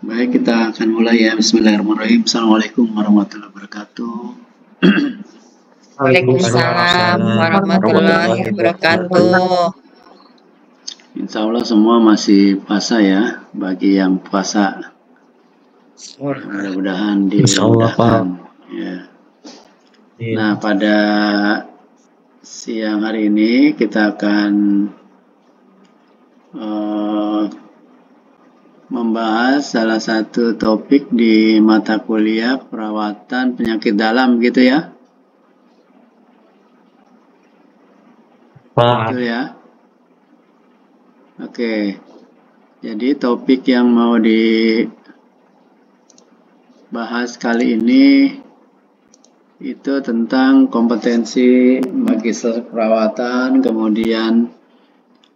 Baik, kita akan mulai ya. Bismillahirrahmanirrahim. Assalamualaikum warahmatullahi wabarakatuh. Waalaikumsalam warahmatullahi wabarakatuh. Insya Allah semua masih puasa ya. Bagi yang puasa, mudah-mudahan dimudahkan. Ya. Nah, pada siang hari ini kita akan membahas salah satu topik di mata kuliah perawatan penyakit dalam gitu ya. Betul ya. Oke. Jadi topik yang mau dibahas kali ini itu tentang kompetensi magister keperawatan, kemudian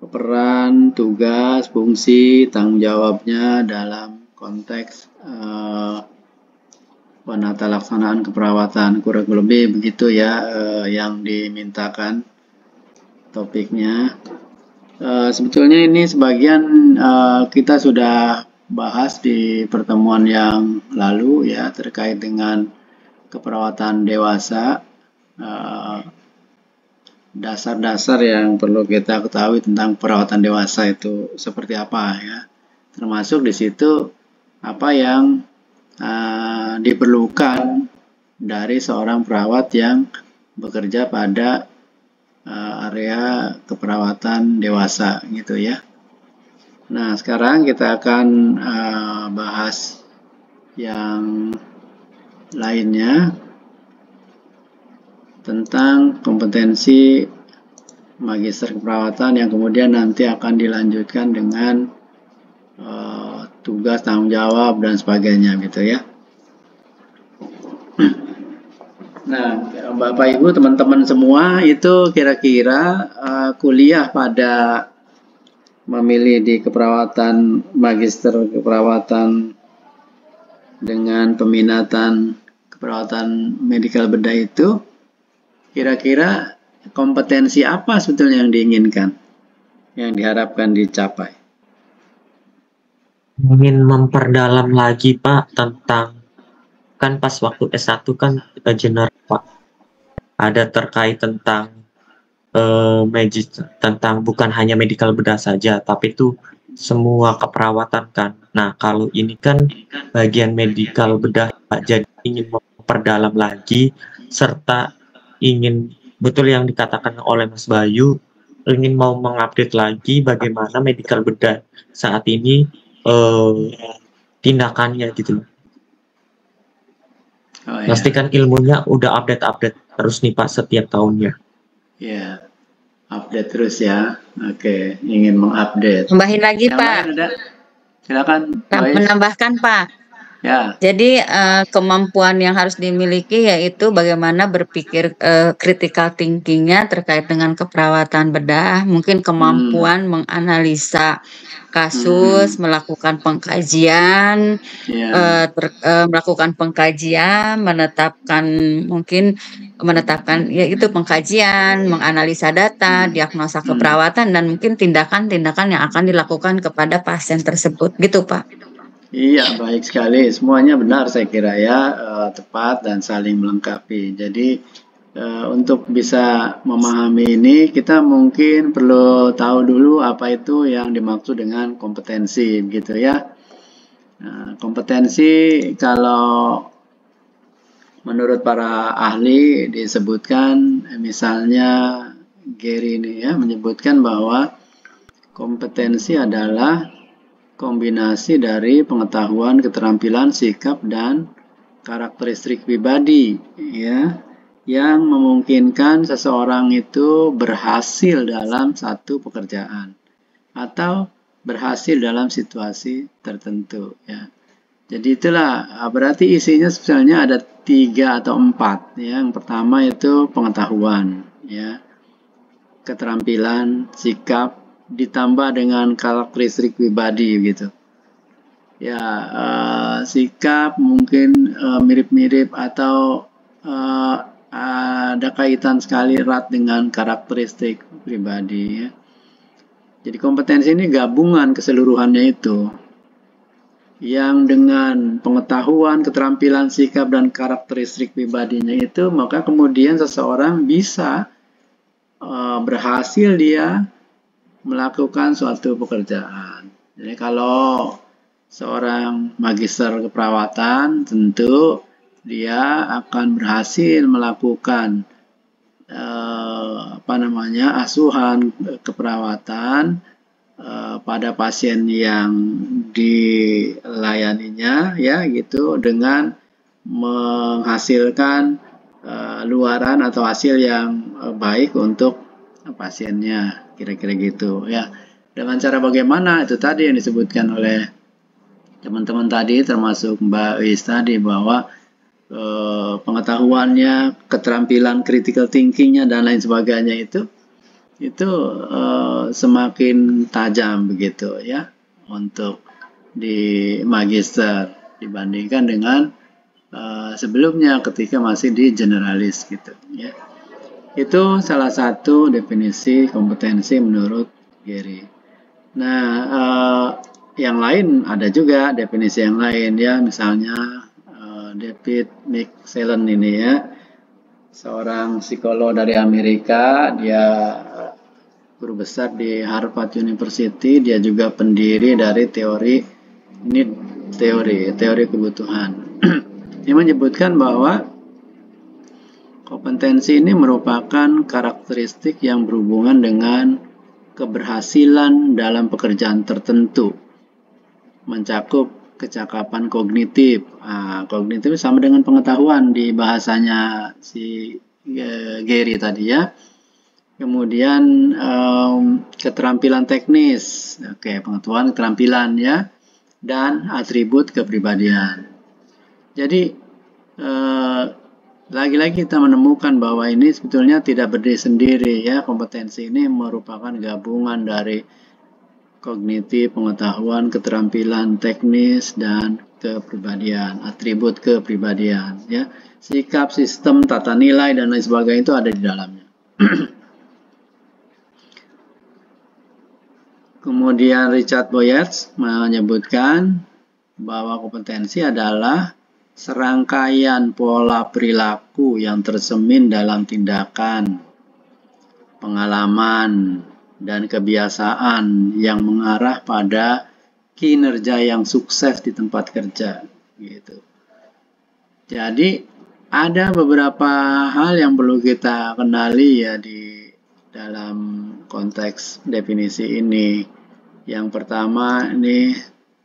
peran, tugas, fungsi, tanggung jawabnya dalam konteks penata laksanaan keperawatan, kurang lebih begitu ya yang dimintakan topiknya. Sebetulnya ini sebagian kita sudah bahas di pertemuan yang lalu ya terkait dengan keperawatan dewasa. Dasar-dasar yang perlu kita ketahui tentang perawatan dewasa itu seperti apa ya, termasuk di situ apa yang diperlukan dari seorang perawat yang bekerja pada area keperawatan dewasa gitu ya. Nah, sekarang kita akan bahas yang lainnya tentang kompetensi magister keperawatan yang kemudian nanti akan dilanjutkan dengan tugas, tanggung jawab dan sebagainya gitu ya. Nah, Bapak Ibu, teman-teman semua itu kira-kira kuliah pada memilih di keperawatan magister keperawatan dengan peminatan keperawatan medikal bedah itu kira-kira kompetensi apa sebetulnya yang diinginkan, yang diharapkan dicapai? Ingin memperdalam lagi Pak tentang, kan pas waktu S1 kan kita general Pak, ada terkait tentang tentang bukan hanya medical bedah saja, tapi itu semua keperawatan kan. Nah, kalau ini kan bagian medical bedah Pak, jadi ingin memperdalam lagi serta ingin betul yang dikatakan oleh Mas Bayu, ingin mau mengupdate lagi bagaimana medical bedah saat ini tindakannya gitu. Pastikan ilmunya udah update terus nih Pak setiap tahunnya. Ya, update terus ya. Oke, ingin mengupdate. Tambahin lagi yang Pak. Lain ada? Silakan. Menambahkan Pak. Ya. Jadi kemampuan yang harus dimiliki yaitu bagaimana berpikir critical thinking-nya terkait dengan keperawatan bedah, mungkin kemampuan menganalisa kasus, melakukan pengkajian, melakukan pengkajian, menetapkan yaitu pengkajian, menganalisa data, diagnosa keperawatan dan mungkin tindakan-tindakan yang akan dilakukan kepada pasien tersebut, gitu Pak. Iya, baik sekali. Semuanya benar saya kira ya, tepat dan saling melengkapi. Jadi untuk bisa memahami ini, kita mungkin perlu tahu dulu apa itu yang dimaksud dengan kompetensi, gitu ya. Nah, kompetensi kalau menurut para ahli disebutkan, misalnya Gary ini ya, menyebutkan bahwa kompetensi adalah kombinasi dari pengetahuan, keterampilan, sikap, dan karakteristik pribadi ya, yang memungkinkan seseorang itu berhasil dalam satu pekerjaan atau berhasil dalam situasi tertentu ya. Jadi itulah berarti isinya sebenarnya ada 3 atau 4 ya. Yang pertama itu pengetahuan ya, keterampilan, sikap, ditambah dengan karakteristik pribadi gitu ya. Sikap mungkin mirip-mirip atau ada kaitan sekali erat dengan karakteristik pribadi ya. Jadi kompetensi ini gabungan keseluruhannya itu yang dengan pengetahuan, keterampilan, sikap, dan karakteristik pribadinya itu, maka kemudian seseorang bisa berhasil dia melakukan suatu pekerjaan. Jadi kalau seorang magister keperawatan, tentu dia akan berhasil melakukan asuhan keperawatan pada pasien yang dilayaninya, ya gitu, dengan menghasilkan luaran atau hasil yang baik untuk pasiennya, kira-kira gitu ya. Dengan cara bagaimana, itu tadi yang disebutkan oleh teman-teman tadi, termasuk Mbak Wis tadi, bahwa pengetahuannya, keterampilan critical thinkingnya dan lain sebagainya itu semakin tajam begitu ya untuk di magister dibandingkan dengan sebelumnya ketika masih di generalis gitu ya. Itu salah satu definisi kompetensi menurut Gary. Nah, yang lain ada juga definisi yang lain ya, misalnya David McClellan ini ya, seorang psikolog dari Amerika, dia guru besar di Harvard University, dia juga pendiri dari teori need teori kebutuhan. Dia menyebutkan bahwa kompetensi ini merupakan karakteristik yang berhubungan dengan keberhasilan dalam pekerjaan tertentu, mencakup kecakapan kognitif. Kognitif sama dengan pengetahuan di bahasanya si Gary tadi ya. Kemudian keterampilan teknis, pengetahuan, keterampilan ya, dan atribut kepribadian. Jadi lagi-lagi kita menemukan bahwa ini sebetulnya tidak berdiri sendiri ya. Kompetensi ini merupakan gabungan dari kognitif, pengetahuan, keterampilan teknis, dan kepribadian, atribut kepribadian ya. Sikap, sistem, tata nilai, dan lain sebagainya itu ada di dalamnya. Kemudian Richard Boyers menyebutkan bahwa kompetensi adalah serangkaian pola perilaku yang tersemin dalam tindakan, pengalaman, dan kebiasaan yang mengarah pada kinerja yang sukses di tempat kerja gitu. Jadi ada beberapa hal yang perlu kita kenali ya di dalam konteks definisi ini. Yang pertama ini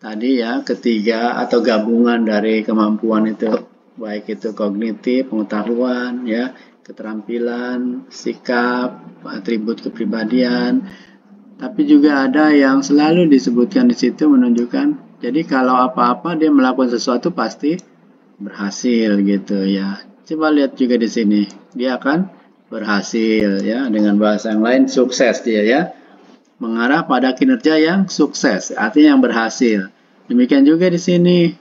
tadi ya, ketiga atau gabungan dari kemampuan itu, baik itu kognitif, pengetahuan ya, keterampilan, sikap, atribut kepribadian. Tapi juga ada yang selalu disebutkan di situ menunjukkan, jadi kalau apa-apa dia melakukan sesuatu pasti berhasil gitu ya. Coba lihat juga di sini, dia akan berhasil ya, dengan bahasa yang lain sukses dia ya. Mengarah pada kinerja yang sukses, artinya yang berhasil. Demikian juga di sini,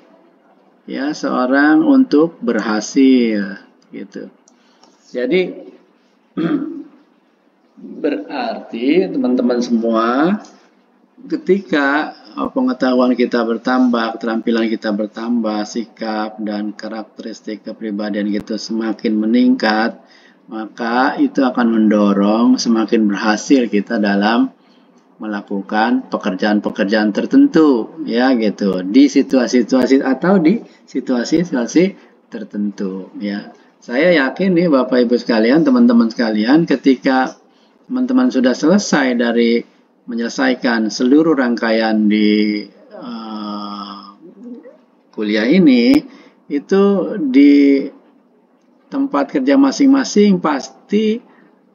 ya, seorang untuk berhasil, gitu. Jadi berarti teman-teman semua, ketika pengetahuan kita bertambah, keterampilan kita bertambah, sikap dan karakteristik kepribadian kita semakin meningkat, maka itu akan mendorong semakin berhasil kita dalam melakukan pekerjaan-pekerjaan tertentu ya gitu, di situasi-situasi atau di situasi-situasi tertentu ya. Saya yakin nih Bapak Ibu sekalian, teman-teman sekalian, ketika teman-teman sudah selesai dari menyelesaikan seluruh rangkaian di kuliah ini, itu di tempat kerja masing-masing pasti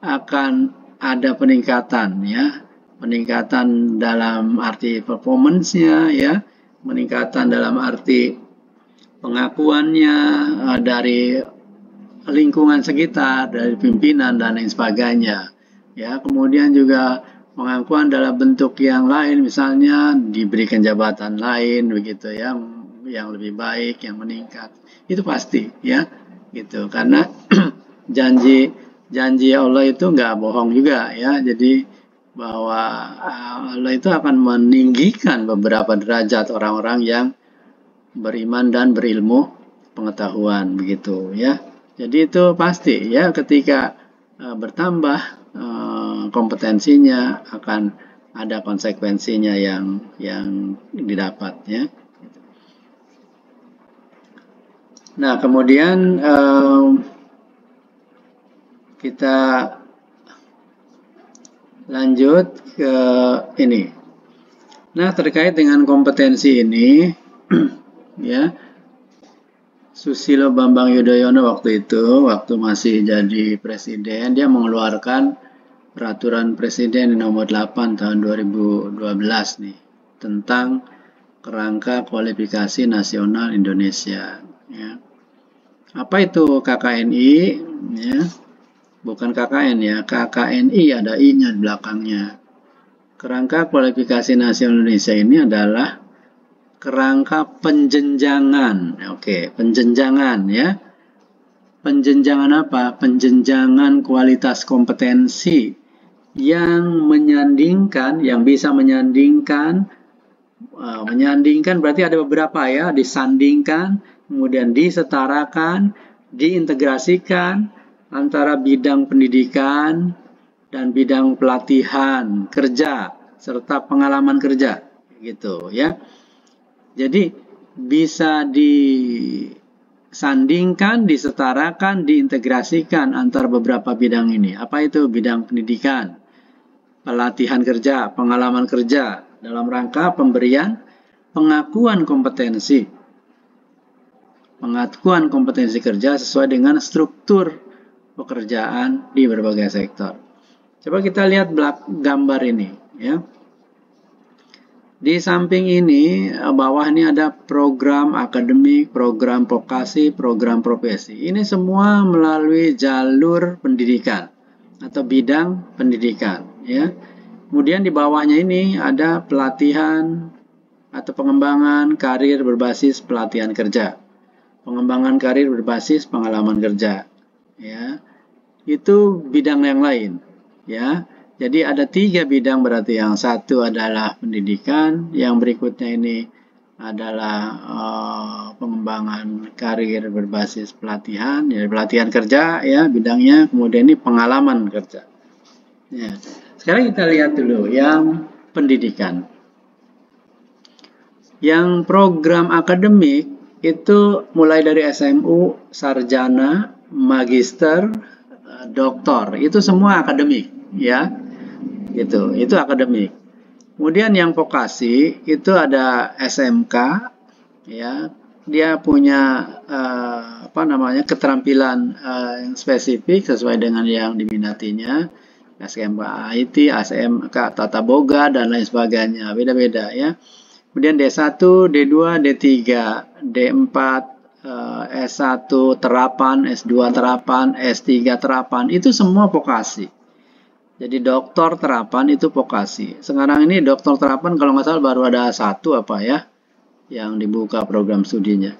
akan ada peningkatan ya. Peningkatan dalam arti performance-nya ya, peningkatan dalam arti pengakuannya dari lingkungan sekitar, dari pimpinan dan lain sebagainya. Ya, kemudian juga pengakuan dalam bentuk yang lain, misalnya diberikan jabatan lain begitu ya, yang lebih baik, yang meningkat. Itu pasti ya, gitu. Karena janji Allah itu nggak bohong juga ya. Jadi bahwa Allah itu akan meninggikan beberapa derajat orang-orang yang beriman dan berilmu pengetahuan, begitu ya. Jadi itu pasti ya, ketika bertambah kompetensinya akan ada konsekuensinya yang didapat ya. Nah, kemudian kita lanjut ke ini. Nah, terkait dengan kompetensi ini ya, Susilo Bambang Yudhoyono waktu masih jadi presiden, dia mengeluarkan peraturan presiden nomor 8 tahun 2012 nih tentang kerangka kualifikasi nasional Indonesia ya. Apa itu KKNI ya? Bukan KKN ya, KKNI ada I-nya di belakangnya. Kerangka kualifikasi nasional Indonesia ini adalah kerangka penjenjangan. Oke, penjenjangan ya. Penjenjangan apa? Penjenjangan kualitas kompetensi yang menyandingkan, yang bisa menyandingkan berarti ada beberapa ya, disandingkan, kemudian disetarakan, diintegrasikan antara bidang pendidikan dan bidang pelatihan kerja serta pengalaman kerja gitu ya. Jadi bisa disandingkan, disetarakan, diintegrasikan antara beberapa bidang ini. Apa itu? Bidang pendidikan, pelatihan kerja, pengalaman kerja dalam rangka pemberian pengakuan kompetensi kerja sesuai dengan struktur pekerjaan di berbagai sektor. Coba kita lihat gambar ini ya. Di samping ini, bawah ini ada program akademik, program vokasi, program profesi. Ini semua melalui jalur pendidikan atau bidang pendidikan ya. Kemudian di bawahnya ini ada pelatihan atau pengembangan karir berbasis pelatihan kerja. Pengembangan karir berbasis pengalaman kerja ya. Itu bidang yang lain ya. Jadi ada 3 bidang, berarti yang satu adalah pendidikan, yang berikutnya ini adalah pengembangan karir berbasis pelatihan, ya pelatihan kerja ya bidangnya, kemudian ini pengalaman kerja. Ya. Sekarang kita lihat dulu yang pendidikan. Yang program akademik itu mulai dari SMU, sarjana, magister, doktor, itu semua akademik ya. Gitu, itu akademik. Kemudian yang vokasi itu ada SMK ya. Dia punya keterampilan yang spesifik sesuai dengan yang diminatinya. SMK IT, SMK Tata Boga dan lain sebagainya, beda-beda ya. Kemudian D1, D2, D3, D4, S1 terapan, S2 terapan, S3 terapan, itu semua vokasi. Jadi doktor terapan itu vokasi. Sekarang ini doktor terapan kalau nggak salah baru ada 1 apa ya yang dibuka program studinya.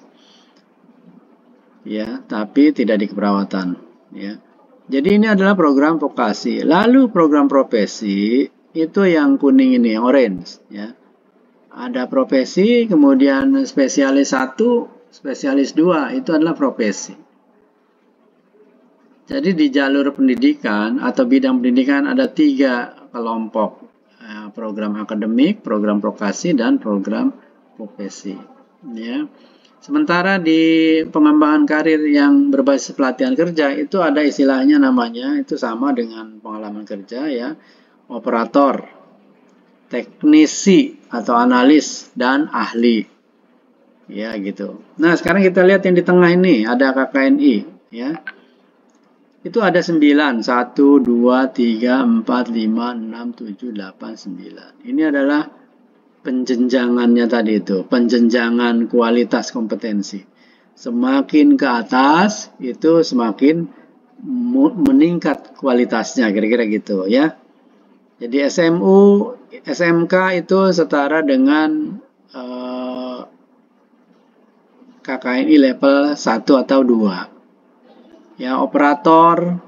Ya, tapi tidak di keperawatan ya. Jadi ini adalah program vokasi. Lalu program profesi itu yang kuning ini, yang orange ya. Ada profesi, kemudian spesialis 1, spesialis 2 itu adalah profesi. Jadi di jalur pendidikan atau bidang pendidikan ada 3 kelompok, program akademik, program vokasi, dan program profesi. Ya. Sementara di pengembangan karir yang berbasis pelatihan kerja itu ada istilahnya namanya, itu sama dengan pengalaman kerja ya, operator, teknisi atau analis, dan ahli. Ya gitu. Nah sekarang kita lihat yang di tengah ini ada KKNI ya. Itu ada 9, 1, 2, 3, 4, 5, 6, 7, 8, 9. Ini adalah penjenjangannya tadi itu, penjenjangan kualitas kompetensi. Semakin ke atas itu semakin meningkat kualitasnya, kira-kira gitu ya. Jadi SMK itu setara dengan KKNI level 1 atau 2. Ya, operator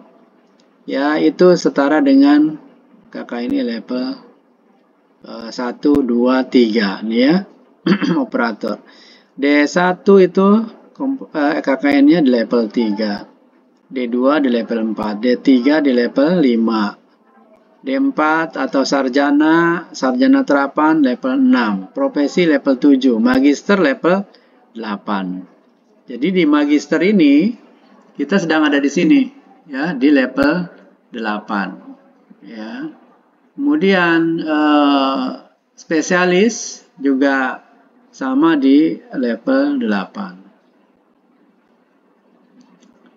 ya itu setara dengan KKNI level 1, 2, 3 nih ya. Operator. D1 itu KKN-nya di level 3, D2 di level 4, D3 di level 5, D4 atau sarjana terapan level 6, profesi level 7, magister level 8. Jadi di magister ini kita sedang ada di sini ya, di level 8 ya. Kemudian spesialis juga sama di level 8.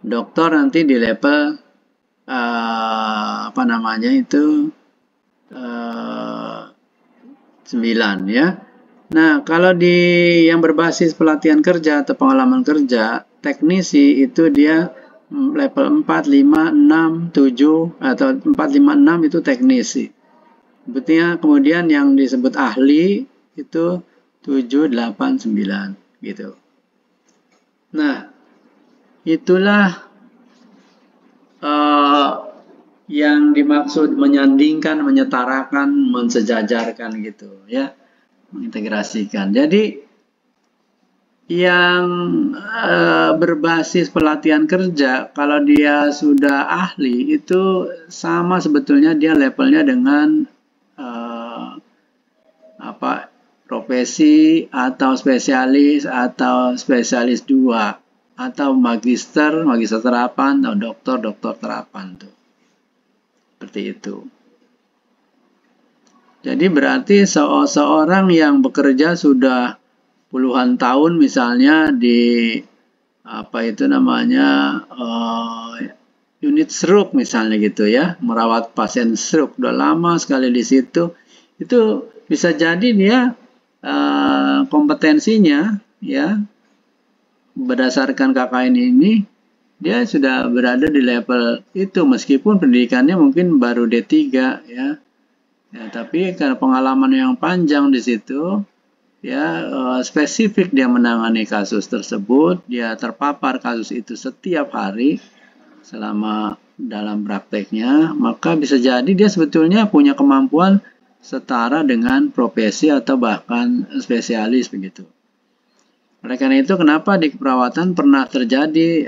Doktor nanti di level 9 ya. Nah, kalau di yang berbasis pelatihan kerja atau pengalaman kerja, teknisi itu dia level 4, 5, 6, 7 atau 4, 5, 6 itu teknisi. Sebetulnya kemudian yang disebut ahli itu 7, 8, 9 gitu. Nah, itulah yang dimaksud menyandingkan, menyetarakan, mensejajarkan gitu ya, mengintegrasikan. Jadi yang berbasis pelatihan kerja, kalau dia sudah ahli itu sama sebetulnya dia levelnya dengan profesi atau spesialis 2 atau magister terapan atau doktor terapan tuh. Seperti itu. Jadi berarti seorang yang bekerja sudah puluhan tahun misalnya di unit stroke misalnya gitu ya, merawat pasien stroke, udah lama sekali di situ, itu bisa jadi dia kompetensinya ya berdasarkan KKN ini dia sudah berada di level itu meskipun pendidikannya mungkin baru D3 ya. Ya, tapi karena pengalaman yang panjang di situ ya, spesifik dia menangani kasus tersebut, dia terpapar kasus itu setiap hari selama dalam prakteknya, maka bisa jadi dia sebetulnya punya kemampuan setara dengan profesi atau bahkan spesialis begitu. Oleh karena itu kenapa di keperawatan pernah terjadi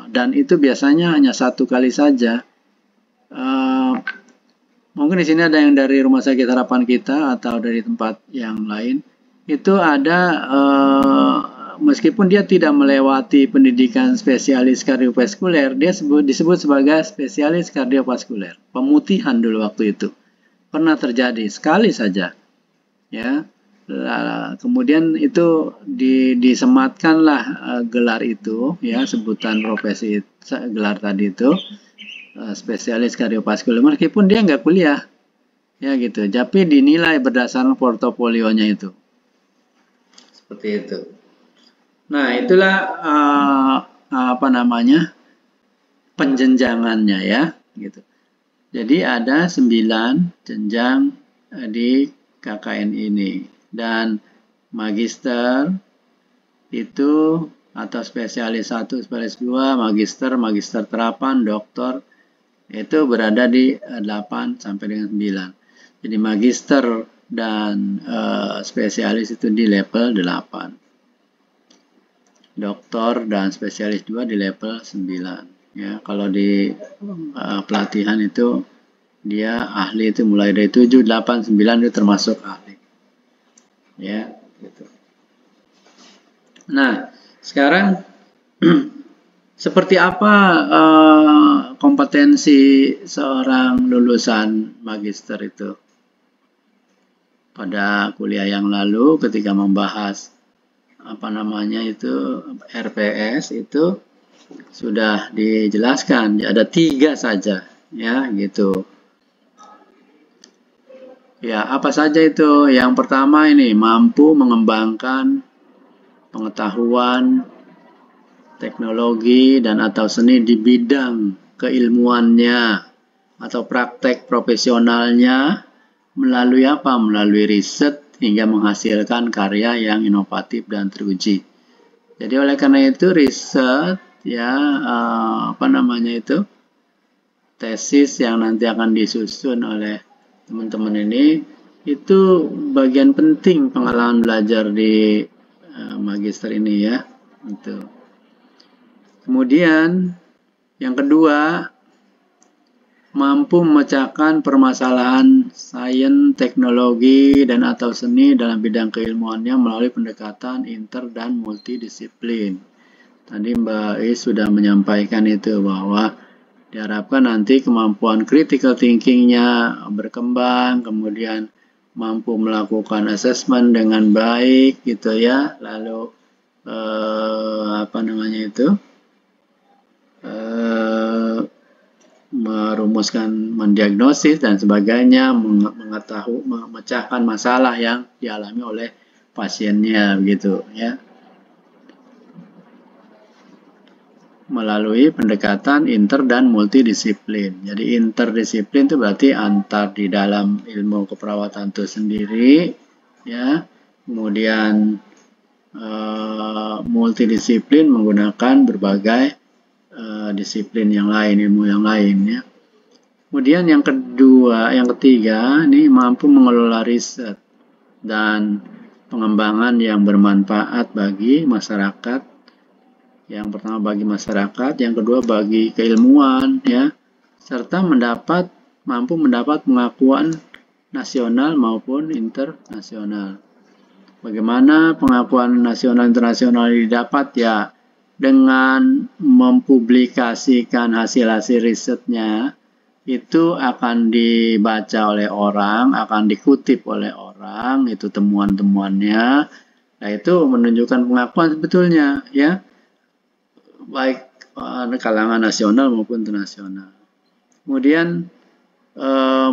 dan itu biasanya hanya 1 kali saja. Mungkin di sini ada yang dari rumah sakit harapan kita atau dari tempat yang lain. Itu ada meskipun dia tidak melewati pendidikan spesialis kardiovaskuler, dia disebut sebagai spesialis kardiovaskuler. Pemutihan dulu waktu itu. Pernah terjadi sekali saja. Ya. Kemudian itu disematkanlah gelar itu ya, sebutan profesi gelar tadi itu spesialis kardiovaskuler meskipun dia nggak kuliah ya gitu, tapi dinilai berdasarkan portofolionya itu seperti itu. Nah, itulah penjenjangannya ya gitu. Jadi ada 9 jenjang di KKN ini. Dan magister itu atau spesialis 1, spesialis 2, magister terapan, doktor itu berada di 8 sampai dengan 9. Jadi magister dan spesialis itu di level 8. Doktor dan spesialis 2 di level 9. Ya, kalau di pelatihan itu dia ahli itu mulai dari 7, 8, 9 itu termasuk ahli. Ya, gitu. Nah, sekarang seperti apa kompetensi seorang lulusan magister itu? Pada kuliah yang lalu ketika membahas RPS itu sudah dijelaskan, ada 3 saja ya gitu. Ya, apa saja itu? Yang pertama ini mampu mengembangkan pengetahuan, teknologi dan atau seni di bidang keilmuannya atau praktek profesionalnya melalui apa? Melalui riset hingga menghasilkan karya yang inovatif dan teruji. Jadi oleh karena itu riset ya tesis yang nanti akan disusun oleh teman-teman ini itu bagian penting pengalaman belajar di magister ini ya. Itu. Kemudian yang kedua, mampu memecahkan permasalahan sains, teknologi, dan atau seni dalam bidang keilmuannya melalui pendekatan inter dan multidisiplin. Tadi Mbak Is sudah menyampaikan itu bahwa diharapkan nanti kemampuan critical thinking-nya berkembang, kemudian mampu melakukan assessment dengan baik gitu ya, lalu merumuskan, mendiagnosis dan sebagainya, mengetahui, memecahkan masalah yang dialami oleh pasiennya begitu ya. Melalui pendekatan inter dan multidisiplin. Jadi interdisiplin itu berarti antar di dalam ilmu keperawatan itu sendiri ya. Kemudian multidisiplin menggunakan berbagai disiplin yang lain, ilmu yang lain ya. Kemudian yang ketiga, ini mampu mengelola riset dan pengembangan yang bermanfaat bagi masyarakat. Yang pertama bagi masyarakat, yang kedua bagi keilmuan ya, serta mampu mendapat pengakuan nasional maupun internasional. Bagaimana pengakuan nasional internasional didapat ya? Dengan mempublikasikan hasil-hasil risetnya, itu akan dibaca oleh orang, akan dikutip oleh orang, itu temuan-temuannya. Nah, itu menunjukkan pengakuan sebetulnya ya, baik kalangan nasional maupun internasional. Kemudian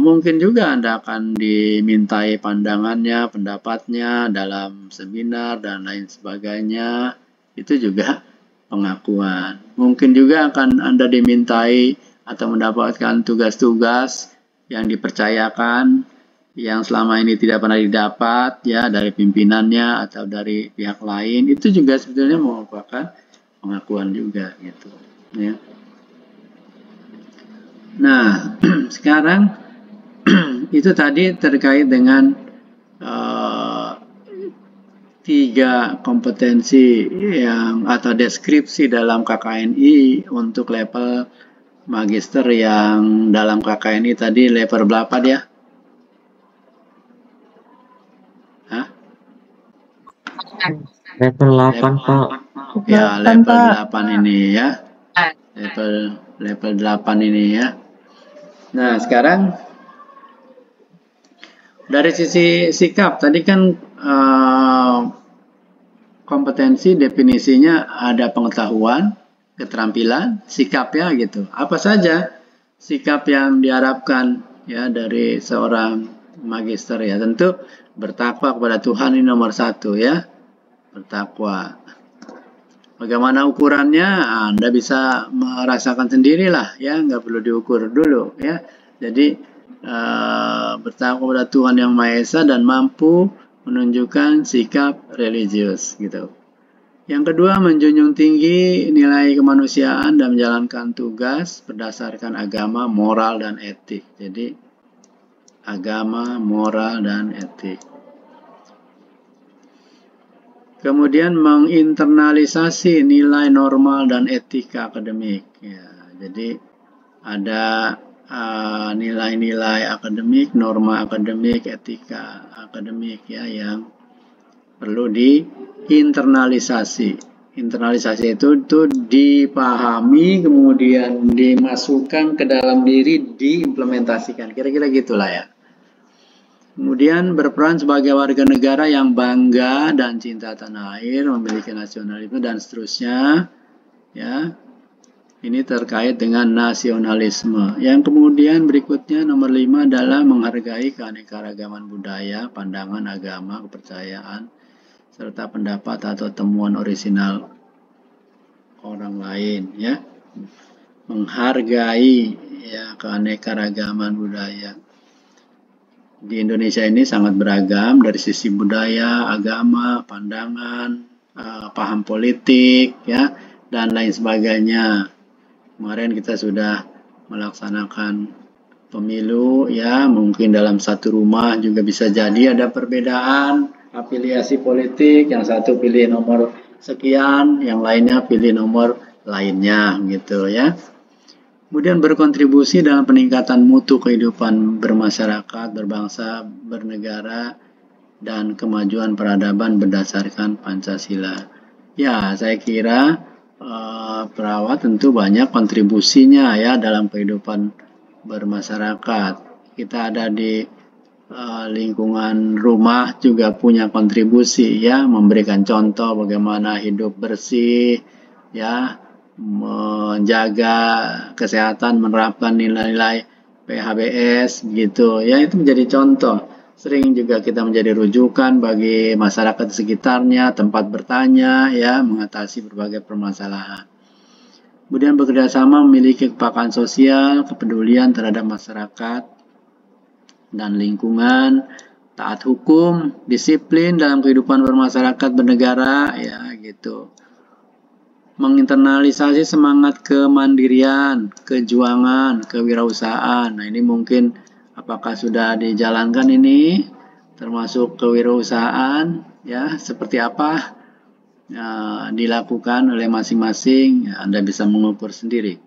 mungkin juga Anda akan dimintai pandangannya, pendapatnya dalam seminar dan lain sebagainya. Itu juga pengakuan. Mungkin juga akan Anda dimintai atau mendapatkan tugas-tugas yang dipercayakan yang selama ini tidak pernah didapat ya dari pimpinannya atau dari pihak lain. Itu juga sebetulnya merupakan pengakuan juga gitu ya. Nah, sekarang itu tadi terkait dengan 3 kompetensi yang atau deskripsi dalam KKNI untuk level magister yang dalam KKNI tadi level berapa dia? Hah? Level 8 Pak. Ya, level 8 ini ya. Level 8 ini ya. Nah, sekarang dari sisi sikap tadi kan kompetensi definisinya ada pengetahuan, keterampilan, sikap ya gitu. Apa saja sikap yang diharapkan ya dari seorang magister ya? Tentu bertakwa kepada Tuhan ini nomor 1 ya. Bertakwa. Bagaimana ukurannya? Anda bisa merasakan sendirilah ya, nggak perlu diukur dulu ya. Jadi bertakwa kepada Tuhan Yang Maha Esa dan mampu menunjukkan sikap religius gitu. Yang kedua, menjunjung tinggi nilai kemanusiaan dan menjalankan tugas berdasarkan agama, moral, dan etik. Jadi agama, moral, dan etik. Kemudian menginternalisasi nilai normal dan etika akademik. Ya, jadi ada nilai-nilai akademik, norma akademik, etika akademik ya yang perlu diinternalisasi. Internalisasi itu dipahami, kemudian dimasukkan ke dalam diri, diimplementasikan. Kira-kira gitulah ya. Kemudian berperan sebagai warga negara yang bangga dan cinta tanah air, memiliki nasionalisme dan seterusnya. Ya, ini terkait dengan nasionalisme. Yang kemudian berikutnya nomor 5 adalah menghargai keanekaragaman budaya, pandangan agama, kepercayaan, serta pendapat atau temuan orisinal orang lain. Ya, menghargai ya keanekaragaman budaya. Di Indonesia ini sangat beragam dari sisi budaya, agama, pandangan, paham politik, ya, dan lain sebagainya. Kemarin kita sudah melaksanakan pemilu, ya, mungkin dalam satu rumah juga bisa jadi ada perbedaan, afiliasi politik, yang satu pilih nomor sekian, yang lainnya pilih nomor lainnya gitu ya. Kemudian berkontribusi dalam peningkatan mutu kehidupan bermasyarakat, berbangsa, bernegara, dan kemajuan peradaban berdasarkan Pancasila. Ya, saya kira perawat tentu banyak kontribusinya ya dalam kehidupan bermasyarakat. Kita ada di lingkungan rumah juga punya kontribusi ya, memberikan contoh bagaimana hidup bersih ya, menjaga kesehatan, menerapkan nilai-nilai PHBS gitu ya, itu menjadi contoh. Sering juga kita menjadi rujukan bagi masyarakat di sekitarnya, tempat bertanya ya, mengatasi berbagai permasalahan. Kemudian bekerja sama memiliki kepekaan sosial, kepedulian terhadap masyarakat dan lingkungan, taat hukum, disiplin dalam kehidupan bermasyarakat bernegara ya gitu. Menginternalisasi semangat kemandirian, kejuangan, kewirausahaan. Nah, ini mungkin apakah sudah dijalankan ini, termasuk kewirausahaan ya, seperti apa dilakukan oleh masing-masing, ya, Anda bisa mengukur sendiri.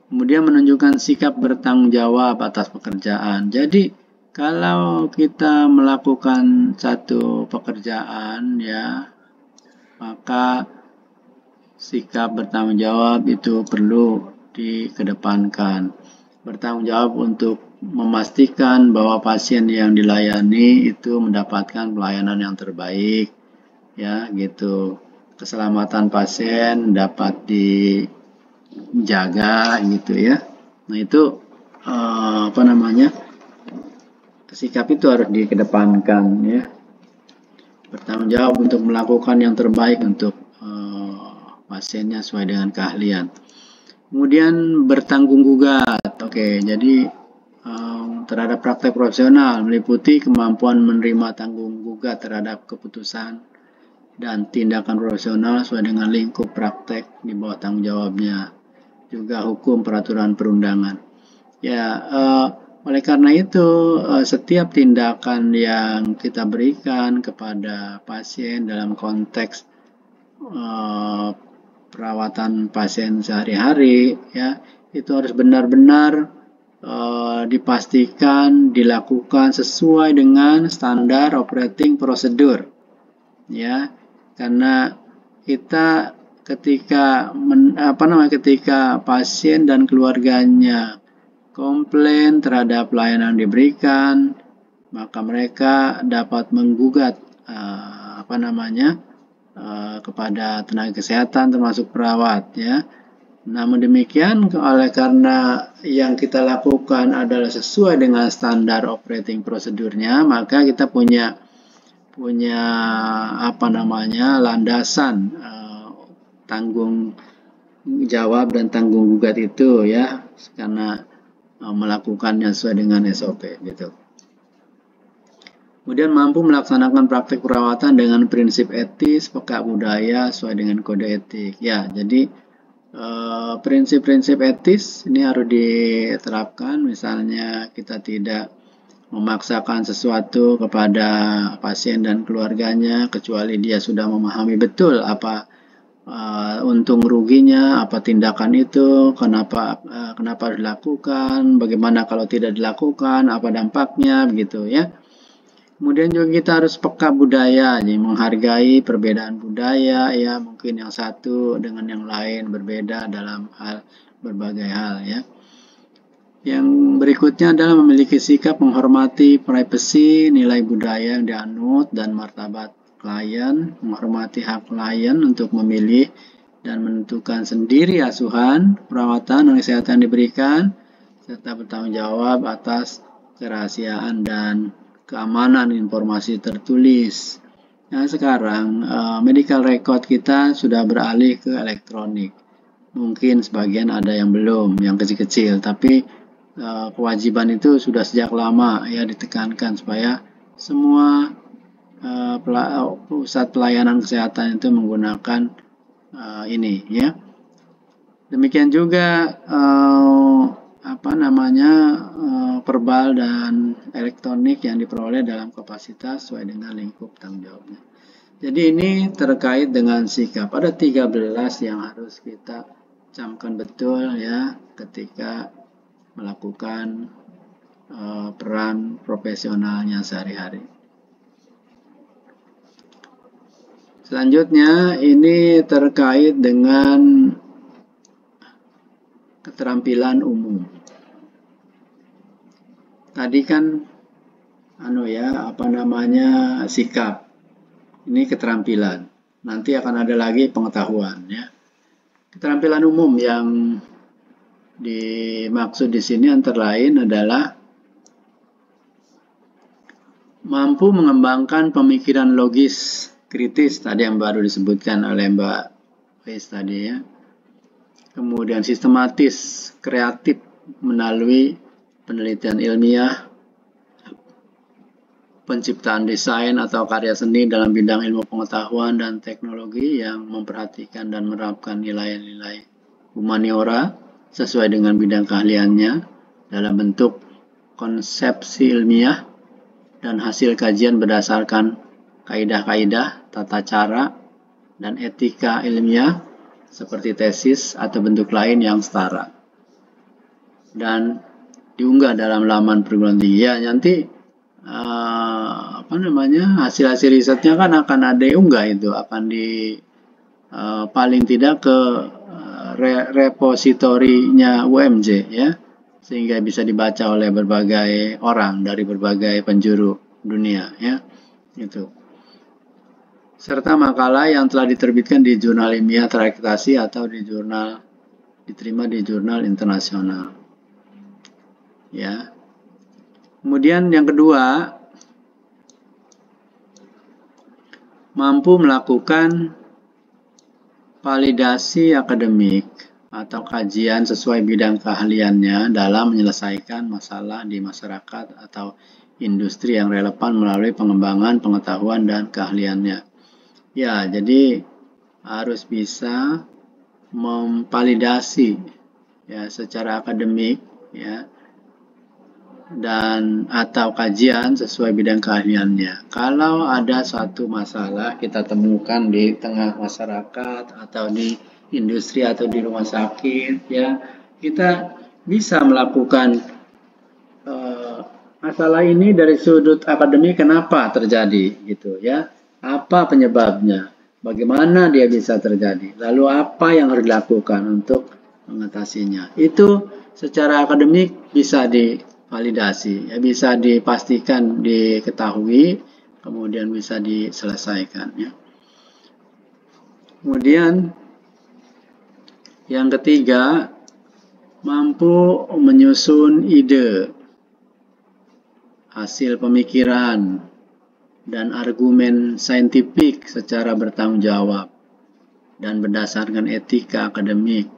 Kemudian menunjukkan sikap bertanggung jawab atas pekerjaan. Jadi kalau kita melakukan satu pekerjaan ya, maka sikap bertanggung jawab itu perlu dikedepankan. Bertanggung jawab untuk memastikan bahwa pasien yang dilayani itu mendapatkan pelayanan yang terbaik ya gitu. Keselamatan pasien dapat dijaga gitu ya. Nah, itu sikap itu harus dikedepankan ya. Bertanggung jawab untuk melakukan yang terbaik untuk pasiennya sesuai dengan keahlian. Kemudian bertanggung gugat. Oke, jadi terhadap praktek profesional meliputi kemampuan menerima tanggung gugat terhadap keputusan dan tindakan profesional sesuai dengan lingkup praktek di bawah tanggung jawabnya. Juga hukum, peraturan, perundangan. Ya, oleh karena itu setiap tindakan yang kita berikan kepada pasien dalam konteks perawatan pasien sehari-hari ya, itu harus benar-benar dipastikan dilakukan sesuai dengan standar operating prosedur ya, karena kita ketika ketika pasien dan keluarganya komplain terhadap pelayanan diberikan, maka mereka dapat menggugat kepada tenaga kesehatan termasuk perawat ya. Namun demikian, oleh karena yang kita lakukan adalah sesuai dengan standar operating prosedurnya, maka kita punya landasan tanggung jawab dan tanggung gugat itu ya, karena melakukannya sesuai dengan SOP gitu. Kemudian mampu melaksanakan praktik perawatan dengan prinsip etis, peka budaya sesuai dengan kode etik. Ya, jadi prinsip-prinsip etis ini harus diterapkan. Misalnya kita tidak memaksakan sesuatu kepada pasien dan keluarganya kecuali dia sudah memahami betul apa untung ruginya, apa tindakan itu, kenapa dilakukan, bagaimana kalau tidak dilakukan, apa dampaknya, begitu ya. Kemudian juga kita harus peka budaya, jadi menghargai perbedaan budaya ya, mungkin yang satu dengan yang lain berbeda dalam berbagai hal ya. Yang berikutnya adalah memiliki sikap menghormati privasi, nilai budaya yang dianut dan martabat klien, menghormati hak klien untuk memilih dan menentukan sendiri asuhan, perawatan dan kesehatan yang diberikan, serta bertanggung jawab atas kerahasiaan dan keamanan informasi tertulis. Nah, sekarang medical record kita sudah beralih ke elektronik. Mungkin sebagian ada yang belum, yang kecil-kecil, tapi kewajiban itu sudah sejak lama ya ditekankan supaya semua pusat pelayanan kesehatan itu menggunakan ini ya. Demikian juga verbal dan elektronik yang diperoleh dalam kapasitas sesuai dengan lingkup tanggung jawabnya. Jadi ini terkait dengan sikap. Ada 13 yang harus kita camkan betul ya ketika melakukan peran profesionalnya sehari-hari. Selanjutnya ini terkait dengan keterampilan umum. Tadi kan sikap. Ini keterampilan. Nanti akan ada lagi pengetahuan ya. Keterampilan umum yang dimaksud di sini antara lain adalah mampu mengembangkan pemikiran logis kritis tadi yang baru disebutkan oleh Mbak Wis tadi ya. Kemudian sistematis, kreatif melalui penelitian ilmiah, penciptaan desain atau karya seni dalam bidang ilmu pengetahuan dan teknologi yang memperhatikan dan menerapkan nilai-nilai humaniora sesuai dengan bidang keahliannya dalam bentuk konsepsi ilmiah dan hasil kajian berdasarkan kaidah-kaidah, tata cara, dan etika ilmiah seperti tesis atau bentuk lain yang setara. Dan diunggah dalam laman perguruan tinggi. Ya, nanti hasil-hasil risetnya kan akan ada diunggah itu, akan paling tidak ke repositorinya UMJ ya, sehingga bisa dibaca oleh berbagai orang dari berbagai penjuru dunia ya, gitu. Serta makalah yang telah diterbitkan di jurnal ilmiah terakreditasi atau diterima di jurnal internasional. Ya. Kemudian yang kedua, mampu melakukan validasi akademik atau kajian sesuai bidang keahliannya dalam menyelesaikan masalah di masyarakat atau industri yang relevan melalui pengembangan pengetahuan dan keahliannya. Ya, jadi harus bisa memvalidasi ya secara akademik ya dan atau kajian sesuai bidang keahliannya. Kalau ada suatu masalah kita temukan di tengah masyarakat atau di industri atau di rumah sakit ya, kita bisa melakukan masalah ini dari sudut akademik, kenapa terjadi gitu ya. Apa penyebabnya? Bagaimana dia bisa terjadi? Lalu apa yang harus dilakukan untuk mengatasinya? Itu secara akademik bisa divalidasi, ya, bisa dipastikan, diketahui, kemudian bisa diselesaikan. Ya. Kemudian yang ketiga, mampu menyusun ide, hasil pemikiran, dan argumen saintifik secara bertanggung jawab dan berdasarkan etika akademik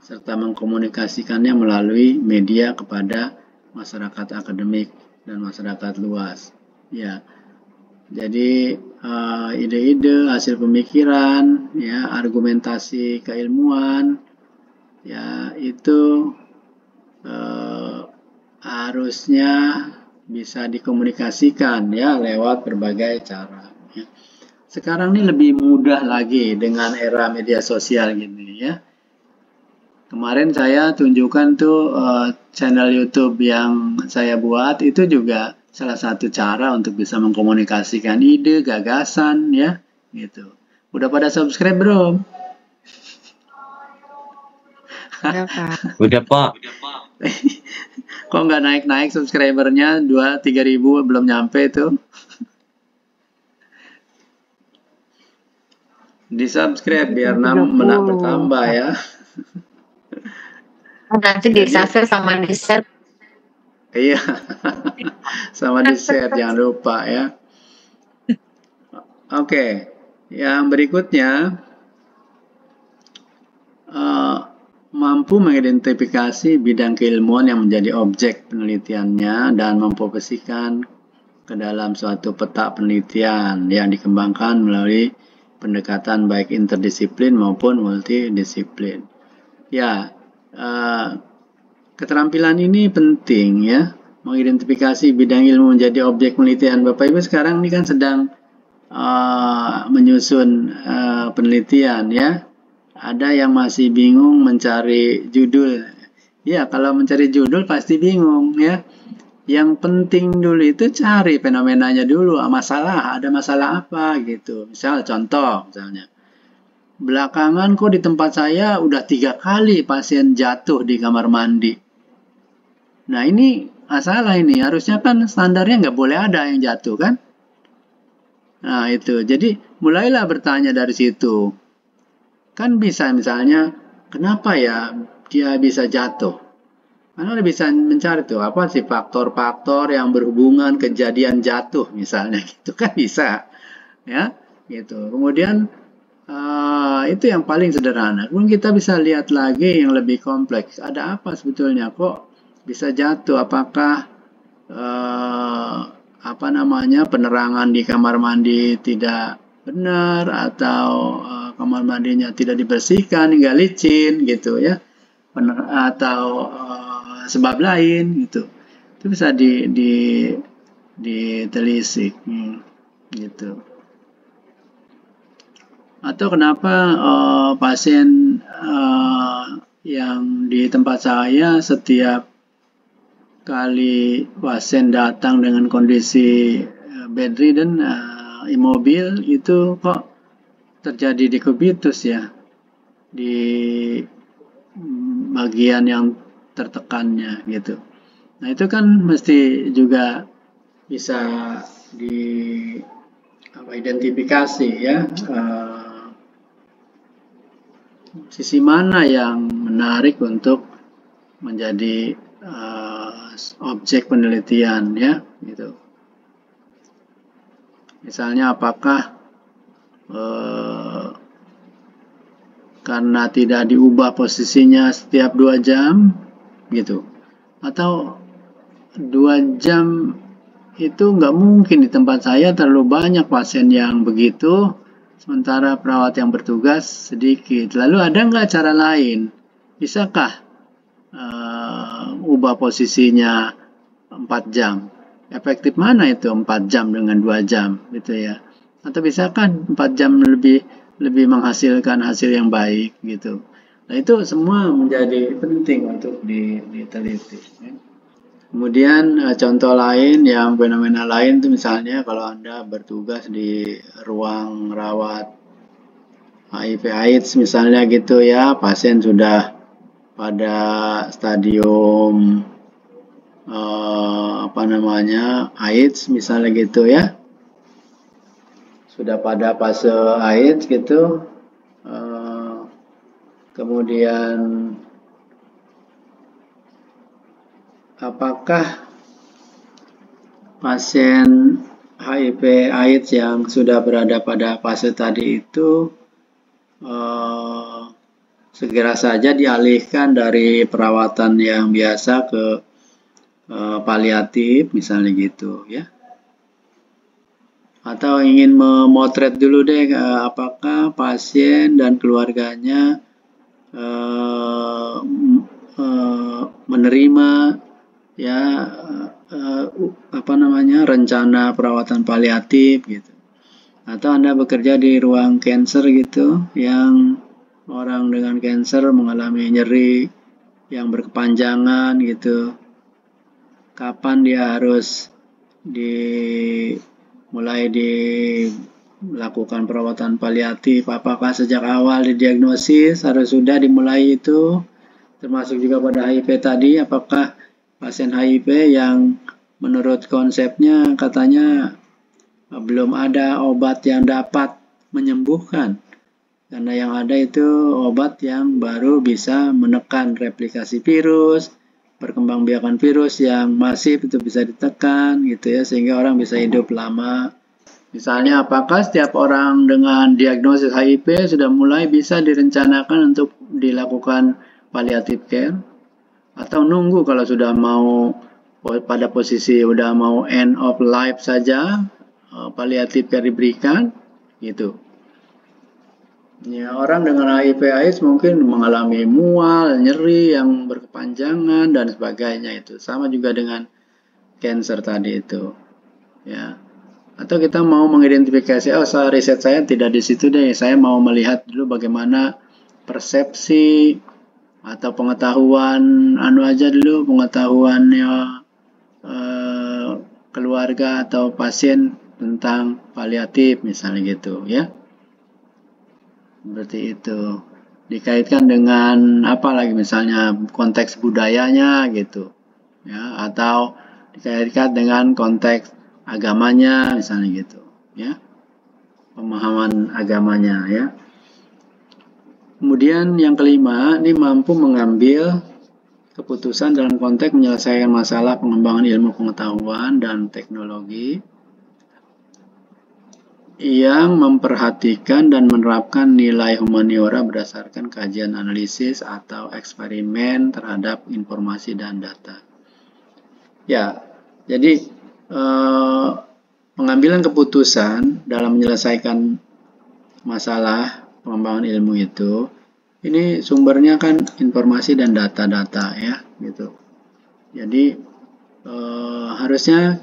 serta mengkomunikasikannya melalui media kepada masyarakat akademik dan masyarakat luas. Ya, jadi ide-ide, hasil pemikiran, ya, argumentasi keilmuan, ya itu harusnya bisa dikomunikasikan ya lewat berbagai cara. Ya. Sekarang ini lebih mudah lagi dengan era media sosial gini ya. Kemarin saya tunjukkan tuh channel YouTube yang saya buat, itu juga salah satu cara untuk bisa mengkomunikasikan ide, gagasan ya, gitu. Udah pada subscribe belum? Udah, Pak. Udah, Pak. Kok nggak naik-naik subscribernya, 2-3 ribu belum nyampe tuh. Di subscribe biar bertambah ya. Nanti di subscribe sama di share. Iya, sama di share jangan lupa ya. Oke, yang berikutnya mampu mengidentifikasi bidang keilmuan yang menjadi objek penelitiannya dan memposisikan ke dalam suatu peta penelitian yang dikembangkan melalui pendekatan baik interdisiplin maupun multidisiplin. Ya, keterampilan ini penting ya, mengidentifikasi bidang ilmu menjadi objek penelitian. Bapak Ibu sekarang ini kan sedang menyusun penelitian ya. Ada yang masih bingung mencari judul. Ya, kalau mencari judul pasti bingung ya. Yang penting dulu itu cari fenomenanya dulu, ada masalah apa gitu. Contoh misalnya. Belakangan kok di tempat saya udah 3 kali pasien jatuh di kamar mandi. Nah ini masalah ini, harusnya kan standarnya nggak boleh ada yang jatuh kan? Nah itu, jadi mulailah bertanya dari situ. Kan bisa misalnya, kenapa ya dia bisa jatuh? Karena udah bisa mencari tuh, apa sih faktor-faktor yang berhubungan kejadian jatuh misalnya gitu kan bisa. Ya, gitu. Kemudian itu yang paling sederhana. Kemudian kita bisa lihat lagi yang lebih kompleks. Ada apa sebetulnya kok bisa jatuh? Apakah penerangan di kamar mandi tidak benar atau kamar mandinya tidak dibersihkan hingga licin gitu ya, atau sebab lain gitu. Itu bisa ditelisik gitu. Atau kenapa pasien yang di tempat saya setiap kali pasien datang dengan kondisi bedridden, immobile, itu kok terjadi dekubitus ya di bagian yang tertekannya gitu. Nah itu kan mesti juga bisa identifikasi ya, sisi mana yang menarik untuk menjadi objek penelitian ya gitu. Misalnya apakah karena tidak diubah posisinya setiap 2 jam gitu, atau 2 jam itu nggak mungkin. Di tempat saya terlalu banyak pasien yang begitu, sementara perawat yang bertugas sedikit. Lalu ada nggak cara lain? Bisakah ubah posisinya 4 jam? Efektif mana itu 4 jam dengan 2 jam gitu ya? Atau bisakah 4 jam lebih menghasilkan hasil yang baik gitu? Nah itu semua menjadi penting untuk diteliti. Kemudian contoh lain yang fenomena lain itu misalnya kalau Anda bertugas di ruang rawat HIV/AIDS misalnya gitu ya, pasien sudah pada stadium AIDS misalnya gitu ya, sudah pada fase AIDS gitu, kemudian apakah pasien HIV/AIDS yang sudah berada pada fase tadi itu segera saja dialihkan dari perawatan yang biasa ke paliatif misalnya gitu ya, atau ingin memotret dulu deh apakah pasien dan keluarganya menerima ya rencana perawatan paliatif gitu. Atau Anda bekerja di ruang cancer gitu, yang orang dengan cancer mengalami nyeri yang berkepanjangan gitu, kapan dia harus mulai dilakukan perawatan paliatif? Apakah sejak awal didiagnosis harus sudah dimulai itu? Termasuk juga pada HIV tadi, apakah pasien HIV yang menurut konsepnya katanya belum ada obat yang dapat menyembuhkan, karena yang ada itu obat yang baru bisa menekan replikasi virus, perkembangbiakan virus yang masif itu bisa ditekan gitu ya, sehingga orang bisa hidup lama. Misalnya apakah setiap orang dengan diagnosis HIV sudah mulai bisa direncanakan untuk dilakukan palliative care, atau nunggu kalau sudah mau pada posisi udah mau end of life saja palliative care diberikan gitu. Ya, orang dengan HIV/AIDS mungkin mengalami mual, nyeri yang berkepanjangan dan sebagainya itu. Sama juga dengan cancer tadi itu, ya. Atau kita mau mengidentifikasi, oh riset saya tidak di situ deh, saya mau melihat dulu bagaimana persepsi atau pengetahuan aja dulu, pengetahuannya keluarga atau pasien tentang paliatif misalnya gitu ya. Seperti itu. Dikaitkan dengan apa lagi misalnya konteks budayanya gitu. Ya, atau dikaitkan dengan konteks agamanya misalnya gitu, ya. Pemahaman agamanya ya. Kemudian yang kelima, ini mampu mengambil keputusan dalam konteks menyelesaikan masalah pengembangan ilmu pengetahuan dan teknologi yang memperhatikan dan menerapkan nilai humaniora berdasarkan kajian analisis atau eksperimen terhadap informasi dan data. Ya, jadi pengambilan keputusan dalam menyelesaikan masalah pengembangan ilmu itu, ini sumbernya kan informasi dan data-data ya, gitu. Jadi harusnya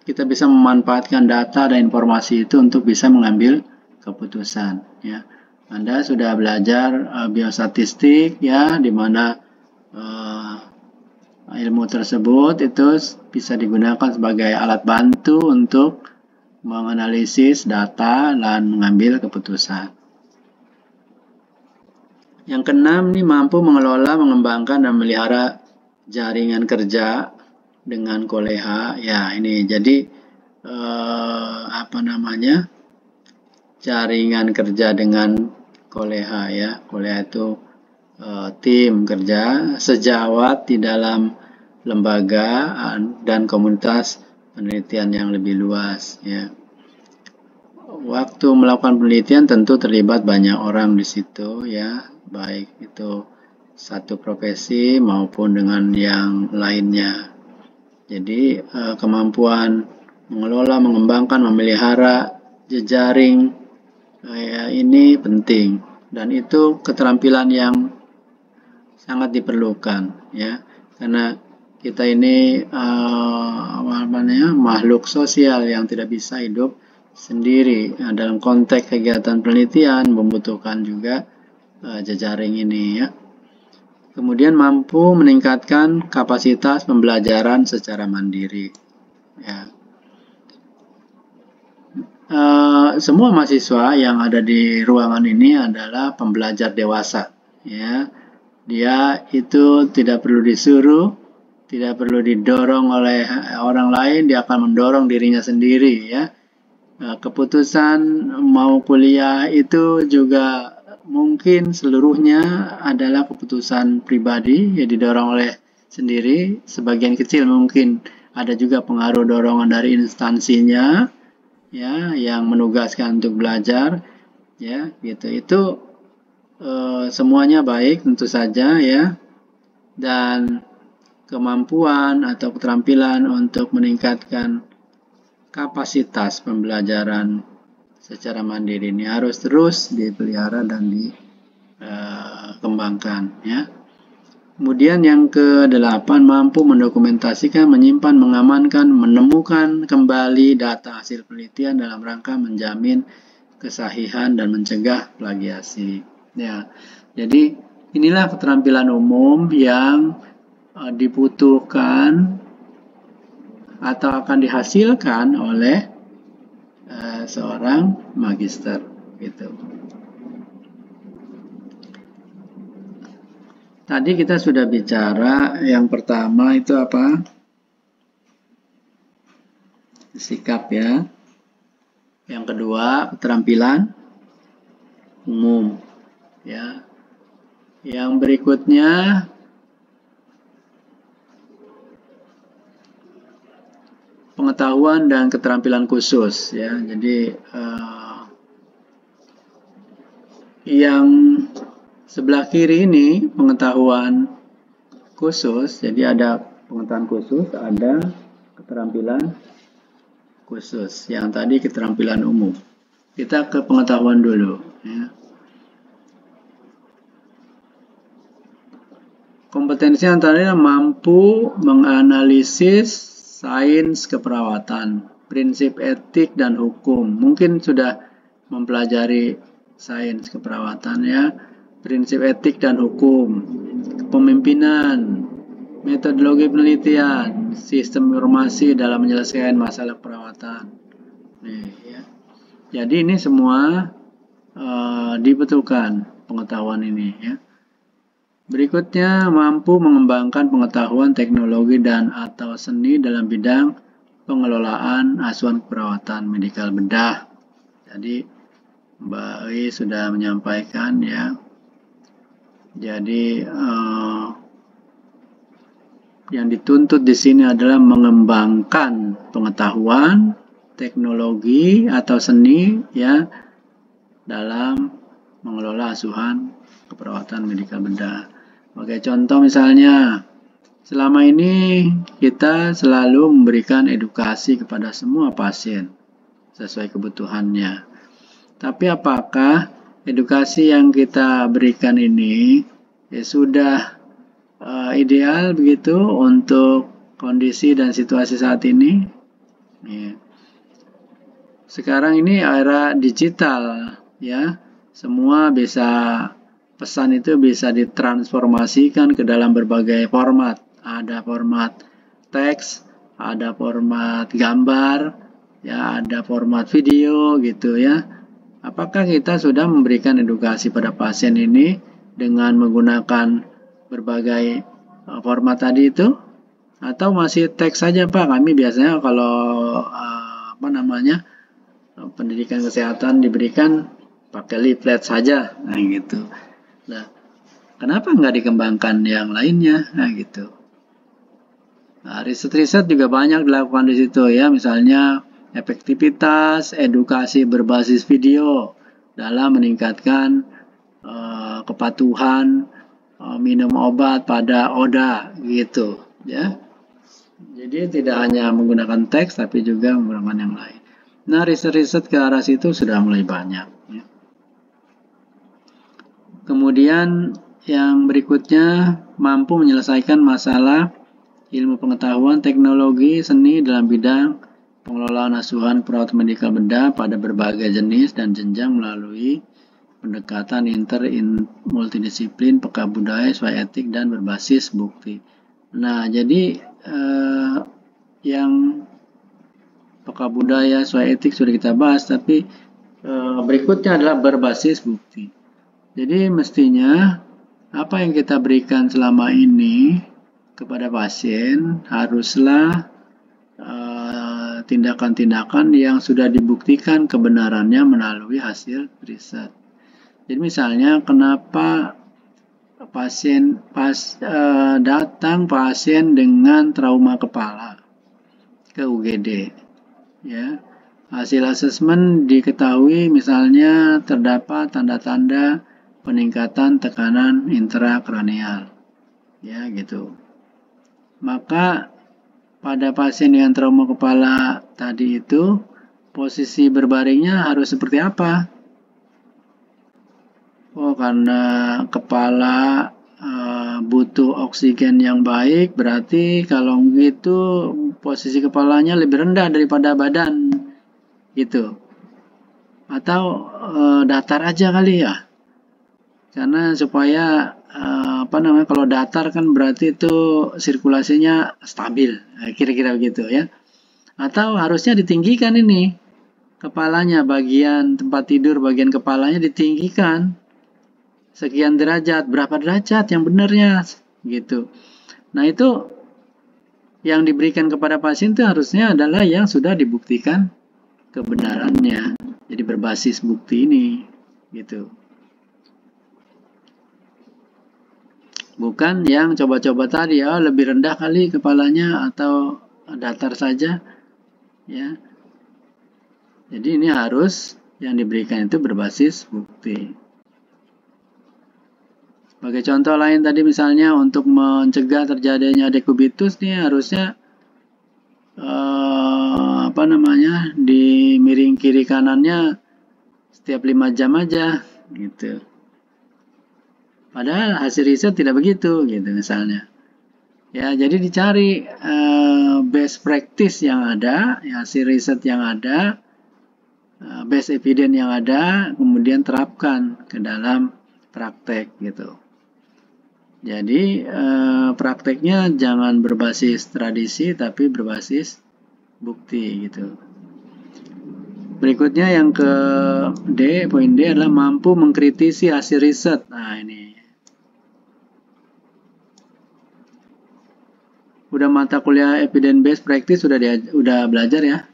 kita bisa memanfaatkan data dan informasi itu untuk bisa mengambil keputusan ya. Anda sudah belajar biostatistik ya, di mana ilmu tersebut itu bisa digunakan sebagai alat bantu untuk menganalisis data dan mengambil keputusan. Yang keenam, ini mampu mengelola, mengembangkan dan memelihara jaringan kerja dengan koleha. Ya, ini jadi jaringan kerja dengan koleha ya. Koleha itu tim kerja sejawat di dalam lembaga dan komunitas penelitian yang lebih luas ya. Waktu melakukan penelitian tentu terlibat banyak orang di situ ya, baik itu satu profesi maupun dengan yang lainnya. Jadi kemampuan mengelola, mengembangkan, memelihara jejaring ini penting, dan itu keterampilan yang sangat diperlukan ya, karena kita ini makhluk sosial yang tidak bisa hidup sendiri. Dalam konteks kegiatan penelitian membutuhkan juga jejaring ini ya. Kemudian mampu meningkatkan kapasitas pembelajaran secara mandiri ya. Semua mahasiswa yang ada di ruangan ini adalah pembelajar dewasa ya. Dia itu tidak perlu disuruh, tidak perlu didorong oleh orang lain, dia akan mendorong dirinya sendiri ya. Keputusan mau kuliah itu juga mungkin seluruhnya adalah keputusan pribadi yang didorong oleh sendiri. Sebagian kecil mungkin ada juga pengaruh dorongan dari instansinya ya, yang menugaskan untuk belajar ya, gitu. Itu semuanya baik tentu saja ya, dan kemampuan atau keterampilan untuk meningkatkan kapasitas pembelajaran secara mandiri ini harus terus dipelihara dan dikembangkan ya. Kemudian yang ke-8, mampu mendokumentasikan, menyimpan, mengamankan, menemukan kembali data hasil penelitian dalam rangka menjamin kesahihan dan mencegah plagiasi. Ya, jadi inilah keterampilan umum yang dibutuhkan atau akan dihasilkan oleh seorang magister gitu. Tadi kita sudah bicara yang pertama itu apa? Sikap ya. Yang kedua, keterampilan umum ya. Yang berikutnya pengetahuan dan keterampilan khusus ya. Jadi yang sebelah kiri ini pengetahuan khusus. Jadi ada pengetahuan khusus, ada keterampilan khusus. Yang tadi keterampilan umum. Kita ke pengetahuan dulu ya. kompetensi antara lain mampu menganalisis sains keperawatan, prinsip etik dan hukum. Mungkin sudah mempelajari sains keperawatan ya, prinsip etik dan hukum, kepemimpinan, metodologi penelitian, sistem informasi dalam menyelesaikan masalah perawatan. Nih, ya. Jadi ini semua dibutuhkan pengetahuan ini ya. Berikutnya, mampu mengembangkan pengetahuan teknologi dan atau seni dalam bidang pengelolaan asuhan perawatan medikal bedah. Jadi Mbak Wi sudah menyampaikan ya. Jadi yang dituntut di sini adalah mengembangkan pengetahuan teknologi atau seni ya dalam mengelola asuhan keperawatan medikal bedah. Oke, contoh misalnya, selama ini kita selalu memberikan edukasi kepada semua pasien sesuai kebutuhannya. Tapi apakah edukasi yang kita berikan ini sudah ideal begitu untuk kondisi dan situasi saat ini? Ya. Sekarang ini era digital ya, semua bisa pesan itu bisa ditransformasikan ke dalam berbagai format. Ada format teks, ada format gambar, ya ada format video gitu ya. Apakah kita sudah memberikan edukasi pada pasien ini dengan menggunakan berbagai format tadi itu? Atau masih teks saja Pak? Kami biasanya kalau pendidikan kesehatan diberikan pakai leaflet saja, nah gitu. Nah, kenapa nggak dikembangkan yang lainnya? Nah, gitu. Nah, riset-riset juga banyak dilakukan di situ ya, misalnya efektivitas edukasi berbasis video dalam meningkatkan kepatuhan minum obat pada ODA gitu, ya. Jadi tidak hanya menggunakan teks, tapi juga menggunakan yang lain. Nah, riset-riset ke arah situ sudah mulai banyak. Ya. Kemudian yang berikutnya, mampu menyelesaikan masalah ilmu pengetahuan, teknologi, seni dalam bidang pengelolaan asuhan perawat medikal bedah pada berbagai jenis dan jenjang melalui pendekatan multidisiplin, peka budaya, sesuai etik, dan berbasis bukti. Nah, jadi yang peka budaya, sesuai etik sudah kita bahas, tapi berikutnya adalah berbasis bukti. Jadi mestinya apa yang kita berikan selama ini kepada pasien haruslah tindakan-tindakan yang sudah dibuktikan kebenarannya melalui hasil riset. Jadi misalnya kenapa datang pasien dengan trauma kepala ke UGD, ya. Hasil asesmen diketahui misalnya terdapat tanda-tanda peningkatan tekanan intrakranial, ya gitu. Maka pada pasien dengan trauma kepala tadi itu posisi berbaringnya harus seperti apa? Oh, karena kepala butuh oksigen yang baik, berarti kalau gitu posisi kepalanya lebih rendah daripada badan, gitu. Atau datar aja kali ya. Karena supaya kalau datar kan berarti itu sirkulasinya stabil, kira-kira begitu ya. Atau harusnya ditinggikan ini kepalanya, bagian tempat tidur, bagian kepalanya ditinggikan sekian derajat, berapa derajat yang benarnya gitu. Nah, itu yang diberikan kepada pasien itu harusnya adalah yang sudah dibuktikan kebenarannya. Jadi berbasis bukti ini gitu. Bukan yang coba-coba tadi, lebih rendah kali kepalanya atau datar saja, ya. Jadi ini harus yang diberikan itu berbasis bukti. Sebagai contoh lain tadi misalnya untuk mencegah terjadinya dekubitus nih harusnya di miring kiri kanannya setiap 5 jam aja, gitu. Padahal hasil riset tidak begitu gitu misalnya. Ya, jadi dicari best practice yang ada, ya, hasil riset yang ada, best evidence yang ada, kemudian terapkan ke dalam praktek gitu. Jadi prakteknya jangan berbasis tradisi tapi berbasis bukti gitu. Berikutnya yang ke D, poin D adalah mampu mengkritisi hasil riset. Nah, ini. Udah mata kuliah evidence based practice udah belajar ya?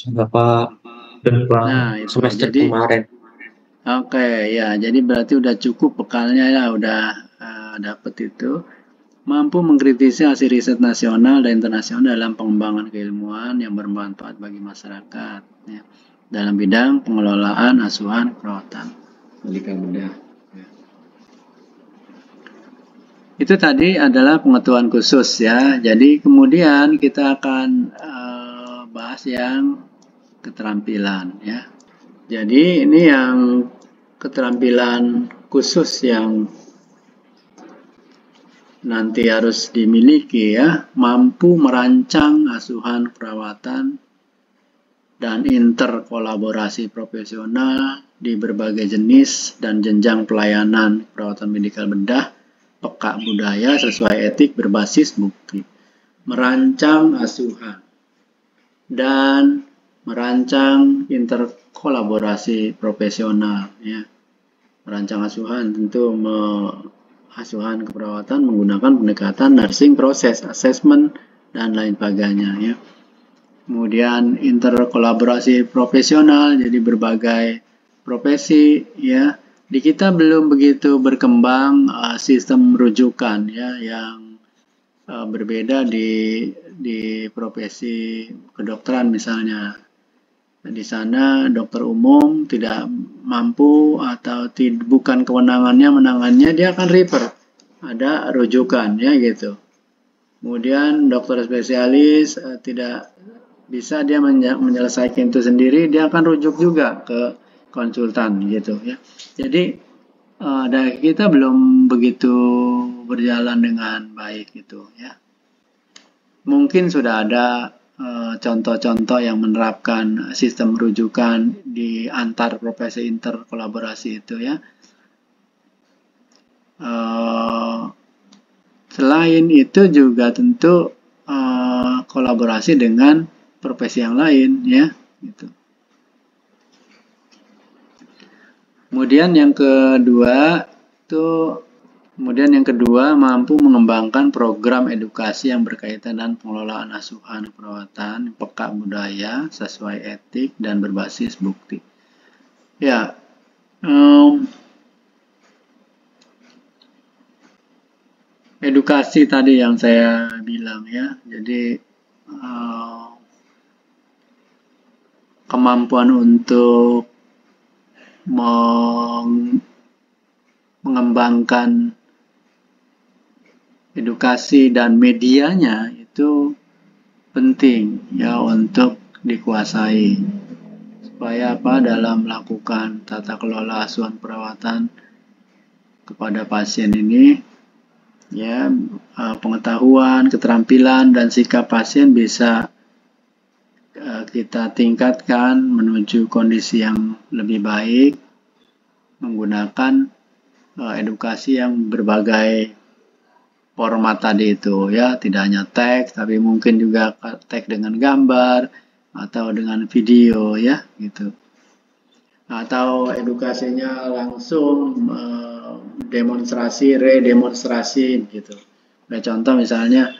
Bapak Nah, tentang itu. semester Jadi kemarin. oke, ya. Jadi berarti udah cukup bekalnya ya, udah dapet itu. Mampu mengkritisi hasil riset nasional dan internasional dalam pengembangan keilmuan yang bermanfaat bagi masyarakat ya, dalam bidang pengelolaan asuhan perawatan pendidikan bedah. Itu tadi adalah pengetahuan khusus ya. Jadi kemudian kita akan bahas yang keterampilan ya. Jadi ini yang keterampilan khusus yang nanti harus dimiliki ya, mampu merancang asuhan perawatan dan interkolaborasi profesional di berbagai jenis dan jenjang pelayanan perawatan medikal bedah, peka budaya sesuai etik berbasis bukti. Merancang asuhan dan merancang interkolaborasi profesional ya. Merancang asuhan tentu asuhan keperawatan menggunakan pendekatan nursing proses, assessment, dan lain sebagainya ya. Kemudian interkolaborasi profesional, jadi berbagai profesi ya. Di kita belum begitu berkembang sistem rujukan ya yang berbeda di profesi kedokteran misalnya. Di sana dokter umum tidak mampu atau bukan kewenangannya menangannya, dia akan refer, ada rujukan ya gitu. Kemudian dokter spesialis tidak bisa dia menyelesaikan itu sendiri, dia akan rujuk juga ke konsultan gitu ya. Jadi dari kita belum begitu berjalan dengan baik gitu ya. Mungkin sudah ada contoh-contoh yang menerapkan sistem rujukan di antar profesi interkolaborasi itu ya. Selain itu juga tentu kolaborasi dengan profesi yang lain ya. Gitu. Kemudian yang kedua mampu mengembangkan program edukasi yang berkaitan dengan pengelolaan asuhan perawatan, peka budaya, sesuai etik, dan berbasis bukti. Ya, edukasi tadi yang saya bilang ya, jadi kemampuan untuk mengembangkan edukasi dan medianya itu penting ya untuk dikuasai supaya dalam melakukan tata kelola asuhan perawatan kepada pasien ini ya pengetahuan, keterampilan dan sikap pasien bisa kita tingkatkan menuju kondisi yang lebih baik menggunakan edukasi yang berbagai format tadi itu ya, tidak hanya teks tapi mungkin juga teks dengan gambar atau dengan video ya gitu, atau edukasinya langsung demonstrasi, redemonstrasi gitu. Nah, contoh misalnya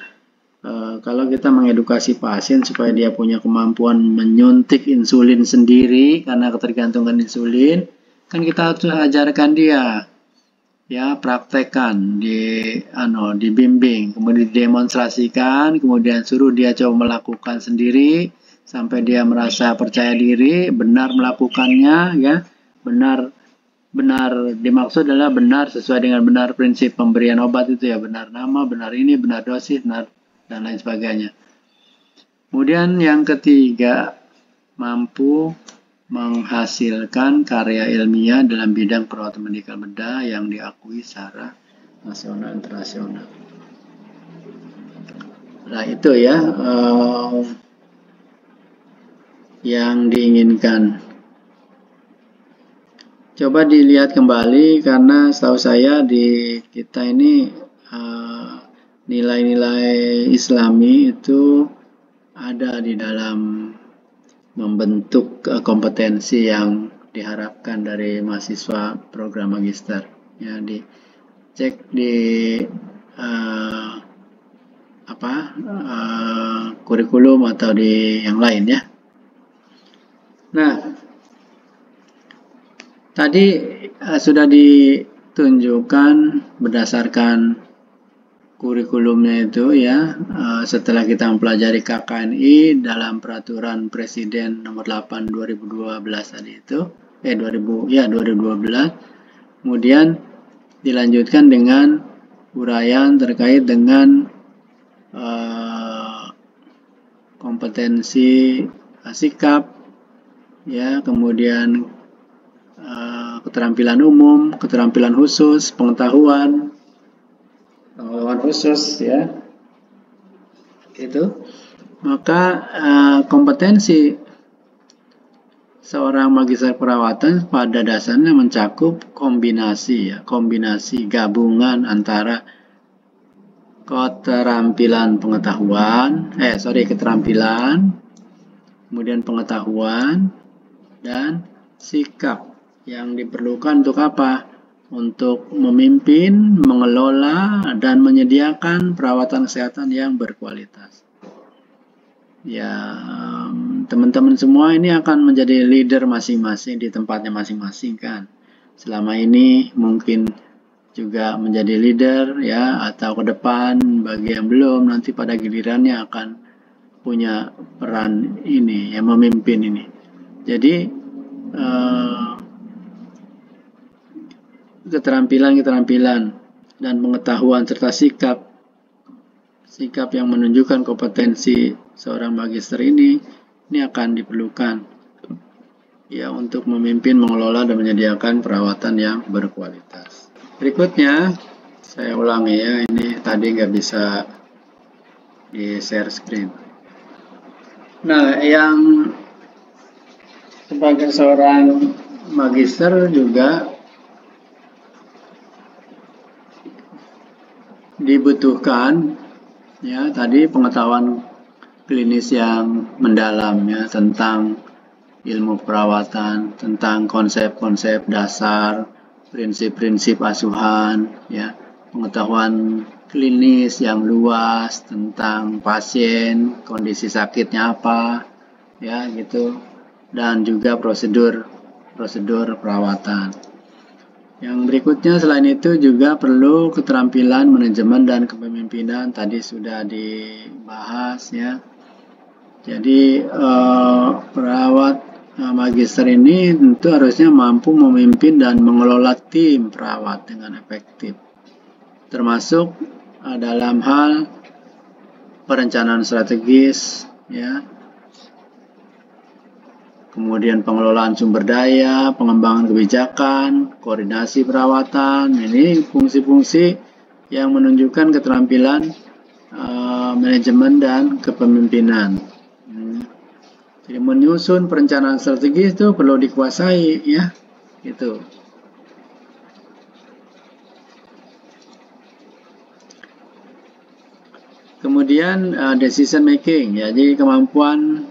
kalau kita mengedukasi pasien supaya dia punya kemampuan menyuntik insulin sendiri karena ketergantungan insulin, kan kita harus ajarkan dia ya, praktekkan, dibimbing, kemudian didemonstrasikan, kemudian suruh dia coba melakukan sendiri sampai dia merasa percaya diri, benar melakukannya ya, benar dimaksud adalah benar sesuai dengan benar prinsip pemberian obat itu ya, benar nama, benar ini, benar dosis, benar dan lain sebagainya. Kemudian yang ketiga, mampu menghasilkan karya ilmiah dalam bidang perawatan medikal bedah yang diakui secara nasional internasional. Nah itu ya yang diinginkan. Coba dilihat kembali karena setahu saya di kita ini nilai-nilai Islami itu ada di dalam membentuk kompetensi yang diharapkan dari mahasiswa program magister. Ya, dicek di kurikulum atau di yang lain ya. Nah, tadi sudah ditunjukkan berdasarkan kurikulumnya itu ya, setelah kita mempelajari KKNI dalam peraturan Presiden nomor 8 2012 tadi itu, 2012, kemudian dilanjutkan dengan uraian terkait dengan kompetensi sikap, ya, kemudian keterampilan umum, keterampilan khusus, pengetahuan khusus ya, itu. Maka kompetensi seorang magister perawatan pada dasarnya mencakup kombinasi gabungan antara keterampilan kemudian pengetahuan dan sikap yang diperlukan untuk apa? Untuk memimpin, mengelola, dan menyediakan perawatan kesehatan yang berkualitas. Ya, teman-teman semua ini akan menjadi leader masing-masing di tempatnya masing-masing kan. Selama ini mungkin juga menjadi leader ya, atau ke depan bagi yang belum nanti pada gilirannya akan punya peran ini, yang memimpin ini. Jadi keterampilan dan pengetahuan serta sikap yang menunjukkan kompetensi seorang magister ini akan diperlukan ya untuk memimpin, mengelola dan menyediakan perawatan yang berkualitas. Berikutnya saya ulangi ya, ini tadi nggak bisa di share screen. Nah, yang sebagai seorang magister juga dibutuhkan ya tadi pengetahuan klinis yang mendalam ya tentang ilmu perawatan, tentang konsep-konsep dasar, prinsip-prinsip asuhan ya, pengetahuan klinis yang luas tentang pasien, kondisi sakitnya apa ya gitu, dan juga prosedur perawatan. Yang berikutnya selain itu juga perlu keterampilan manajemen dan kepemimpinan, tadi sudah dibahas ya. Jadi perawat magister ini tentu harusnya mampu memimpin dan mengelola tim perawat dengan efektif, termasuk dalam hal perencanaan strategis ya, kemudian pengelolaan sumber daya, pengembangan kebijakan, koordinasi perawatan. Ini fungsi-fungsi yang menunjukkan keterampilan manajemen dan kepemimpinan. Jadi menyusun perencanaan strategis itu perlu dikuasai ya, gitu. Kemudian decision making, ya, jadi kemampuan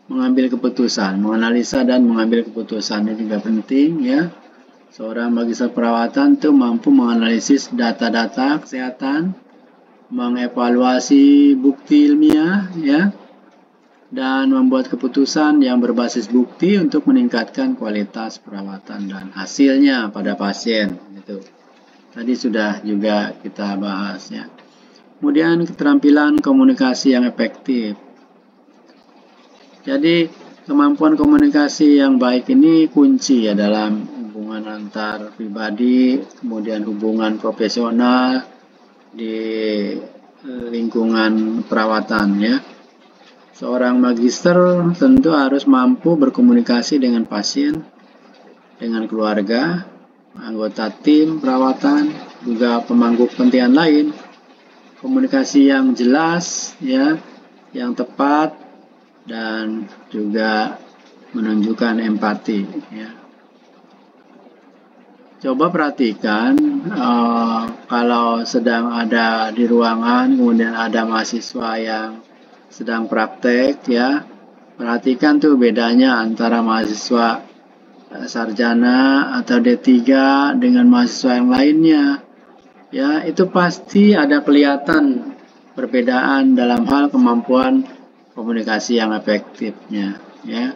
mengambil keputusan, menganalisa dan mengambil keputusan ini juga penting ya. Seorang magister perawatan itu mampu menganalisis data-data kesehatan, mengevaluasi bukti ilmiah ya, dan membuat keputusan yang berbasis bukti untuk meningkatkan kualitas perawatan dan hasilnya pada pasien. Itu tadi sudah juga kita bahas ya. Kemudian keterampilan komunikasi yang efektif. Jadi kemampuan komunikasi yang baik ini kunci ya dalam hubungan antar pribadi, kemudian hubungan profesional di lingkungan perawatan ya. Seorang magister tentu harus mampu berkomunikasi dengan pasien, dengan keluarga, anggota tim perawatan, juga pemangku kepentingan lain. Komunikasi yang jelas, ya, yang tepat, dan juga menunjukkan empati. Ya. Coba perhatikan kalau sedang ada di ruangan, kemudian ada mahasiswa yang sedang praktek, ya, perhatikan tuh bedanya antara mahasiswa sarjana atau D3 dengan mahasiswa yang lainnya. Ya, itu pasti ada kelihatan perbedaan dalam hal kemampuan komunikasi yang efektifnya, ya.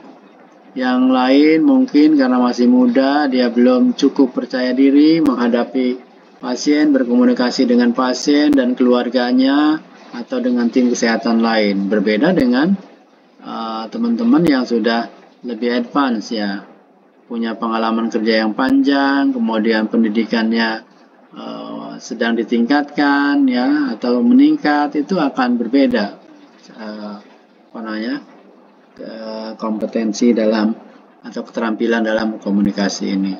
Yang lain mungkin karena masih muda, dia belum cukup percaya diri menghadapi pasien, berkomunikasi dengan pasien dan keluarganya atau dengan tim kesehatan lain. Berbeda dengan teman-teman yang sudah lebih advance, ya, punya pengalaman kerja yang panjang, kemudian pendidikannya sedang ditingkatkan, ya, atau meningkat, itu akan berbeda kompetensi dalam atau keterampilan dalam komunikasi ini.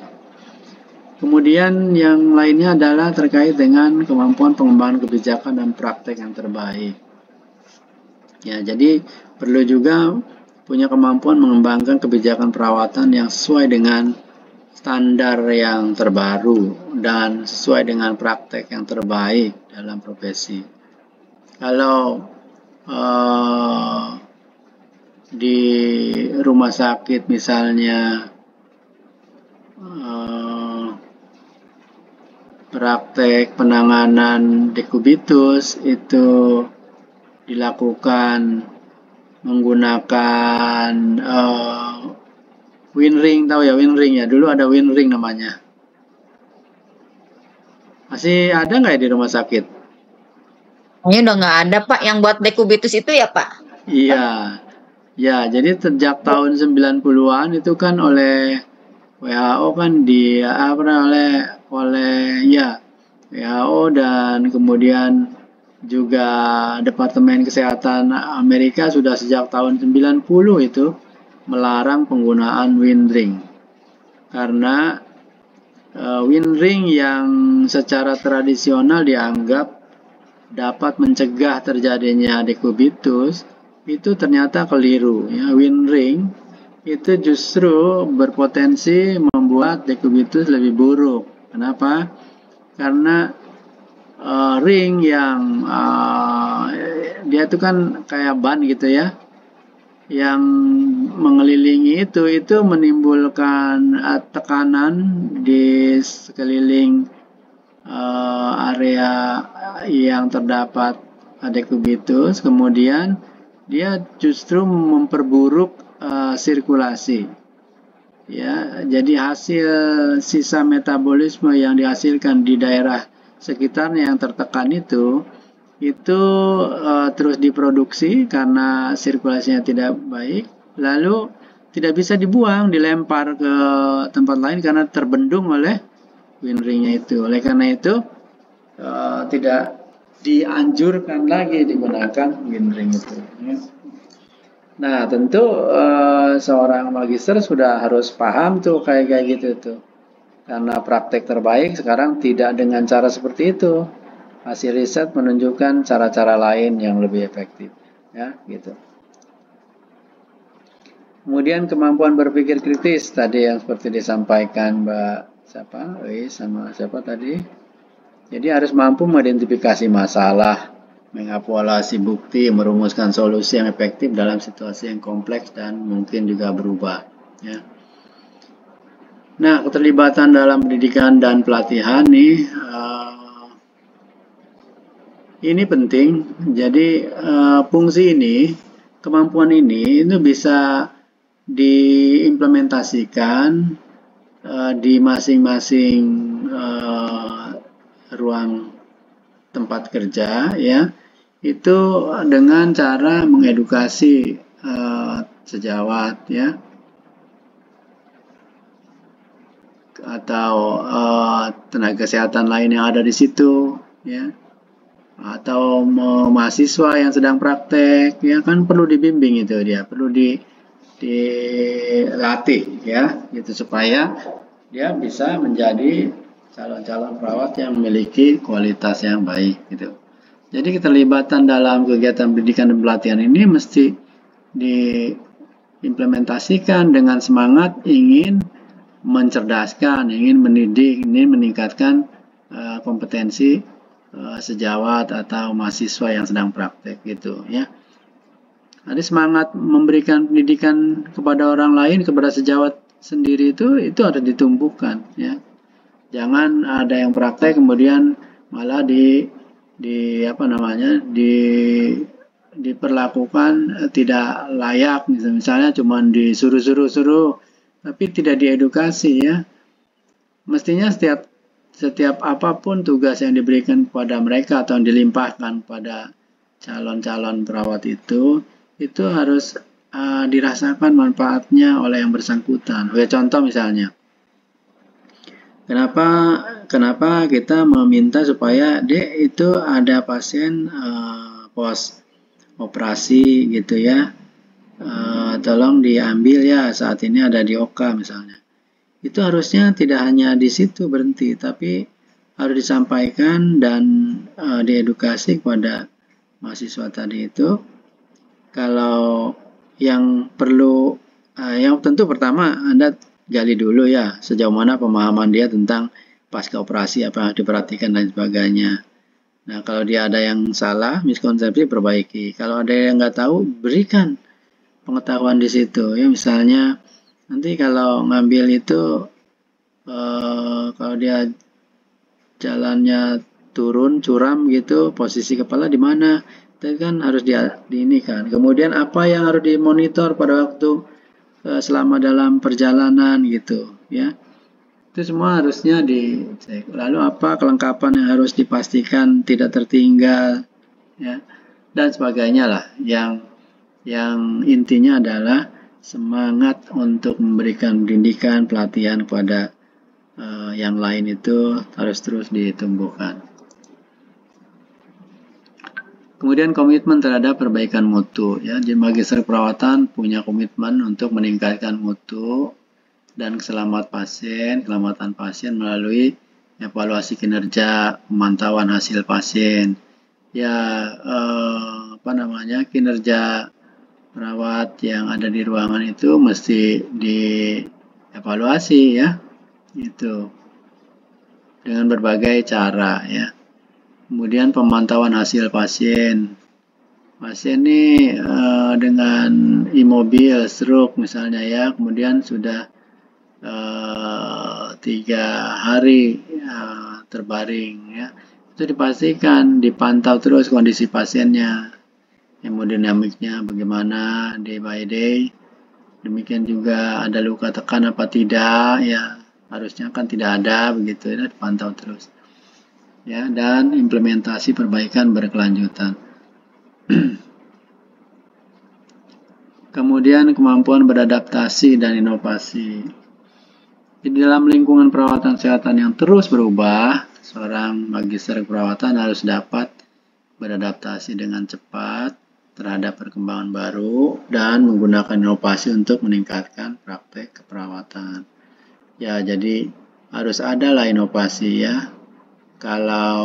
Kemudian yang lainnya adalah terkait dengan kemampuan pengembangan kebijakan dan praktek yang terbaik. Ya, jadi perlu juga punya kemampuan mengembangkan kebijakan perawatan yang sesuai dengan standar yang terbaru dan sesuai dengan praktek yang terbaik dalam profesi. Kalau di rumah sakit misalnya praktek penanganan dekubitus itu dilakukan menggunakan WinRing, tahu ya WinRing ya? Dulu ada WinRing namanya. Masih ada nggak ya di rumah sakit? Ini udah nggak ada Pak, yang buat dekubitus itu ya Pak? Iya, ya, jadi sejak tahun 90-an itu kan oleh WHO kan oleh WHO dan kemudian juga Departemen Kesehatan Amerika sudah sejak tahun 90 itu melarang penggunaan WinRing. Karena WinRing yang secara tradisional dianggap dapat mencegah terjadinya dekubitus itu ternyata keliru, ya. WinRing itu justru berpotensi membuat dekubitus lebih buruk. Kenapa? Karena ring yang dia itu kan kayak ban gitu, ya, yang mengelilingi itu menimbulkan tekanan di sekeliling area yang terdapat dekubitus, kemudian dia justru memperburuk sirkulasi, ya. Jadi hasil sisa metabolisme yang dihasilkan di daerah sekitarnya yang tertekan itu terus diproduksi karena sirkulasinya tidak baik, lalu tidak bisa dibuang, dilempar ke tempat lain karena terbendung oleh WinRing-nya itu. Oleh karena itu tidak dianjurkan lagi digunakan WinRing itu. Nah, tentu seorang magister sudah harus paham tuh kayak gitu tuh. Karena praktek terbaik sekarang tidak dengan cara seperti itu. Hasil riset menunjukkan cara-cara lain yang lebih efektif, ya, gitu. Kemudian kemampuan berpikir kritis tadi yang seperti disampaikan Mbak sama siapa tadi. Jadi harus mampu mengidentifikasi masalah, mengevaluasi bukti, merumuskan solusi yang efektif dalam situasi yang kompleks dan mungkin juga berubah, ya. Nah, keterlibatan dalam pendidikan dan pelatihan nih ini penting. Jadi fungsi ini, kemampuan ini itu bisa diimplementasikan di masing-masing ruang tempat kerja, ya. Itu dengan cara mengedukasi sejawat, ya, atau tenaga kesehatan lain yang ada di situ, ya. atau mahasiswa yang sedang praktek, ya kan perlu dibimbing itu dia, perlu dilatih ya, gitu supaya dia bisa menjadi calon-calon perawat yang memiliki kualitas yang baik gitu. Jadi keterlibatan dalam kegiatan pendidikan dan pelatihan ini mesti diimplementasikan dengan semangat ingin mencerdaskan, ingin mendidik, ingin meningkatkan kompetensi sejawat atau mahasiswa yang sedang praktek gitu ya. Ada semangat memberikan pendidikan kepada orang lain, kepada sejawat sendiri itu harus ditumbuhkan ya. Jangan ada yang praktek kemudian malah diperlakukan tidak layak, misalnya cuma disuruh tapi tidak diedukasi ya. Mestinya setiap apapun tugas yang diberikan kepada mereka atau yang dilimpahkan pada calon-calon perawat itu harus dirasakan manfaatnya oleh yang bersangkutan. Oke, contoh misalnya, kenapa kita meminta supaya dia itu ada pasien post operasi gitu ya, tolong diambil ya, saat ini ada di OK misalnya. Itu harusnya tidak hanya di situ berhenti, tapi harus disampaikan dan diedukasi kepada mahasiswa tadi itu. Kalau yang perlu, yang tentu pertama Anda gali dulu ya, sejauh mana pemahaman dia tentang pasca operasi, apa yang diperhatikan dan sebagainya. Nah, kalau dia ada yang salah, miskonsepsi, perbaiki. Kalau ada yang nggak tahu, berikan pengetahuan di situ ya. Misalnya nanti kalau ngambil itu kalau dia jalannya turun curam gitu, posisi kepala di mana, itu kan harus diinikan. Kemudian apa yang harus dimonitor pada waktu selama dalam perjalanan gitu ya, itu semua harusnya dicek. Lalu apa kelengkapan yang harus dipastikan tidak tertinggal ya, dan sebagainya lah. Yang intinya adalah semangat untuk memberikan pendidikan, pelatihan kepada yang lain itu harus terus ditumbuhkan. Kemudian komitmen terhadap perbaikan mutu ya. Jadi magister keperawatan punya komitmen untuk meningkatkan mutu dan keselamatan pasien melalui evaluasi kinerja, pemantauan hasil pasien. Ya kinerja perawat yang ada di ruangan itu mesti dievaluasi ya, itu dengan berbagai cara ya. Kemudian pemantauan hasil pasien ini dengan imobil, stroke misalnya ya, kemudian sudah 3 hari terbaring ya, itu dipastikan dipantau terus kondisi pasiennya, hemodinamiknya bagaimana day by day. Demikian juga ada luka tekan apa tidak ya, harusnya kan tidak ada begitu ya, dipantau terus ya. Dan implementasi perbaikan berkelanjutan. Kemudian kemampuan beradaptasi dan inovasi. Di dalam lingkungan perawatan kesehatan yang terus berubah, seorang magister keperawatan harus dapat beradaptasi dengan cepat terhadap perkembangan baru dan menggunakan inovasi untuk meningkatkan praktek keperawatan. Ya, jadi harus ada lah inovasi ya. Kalau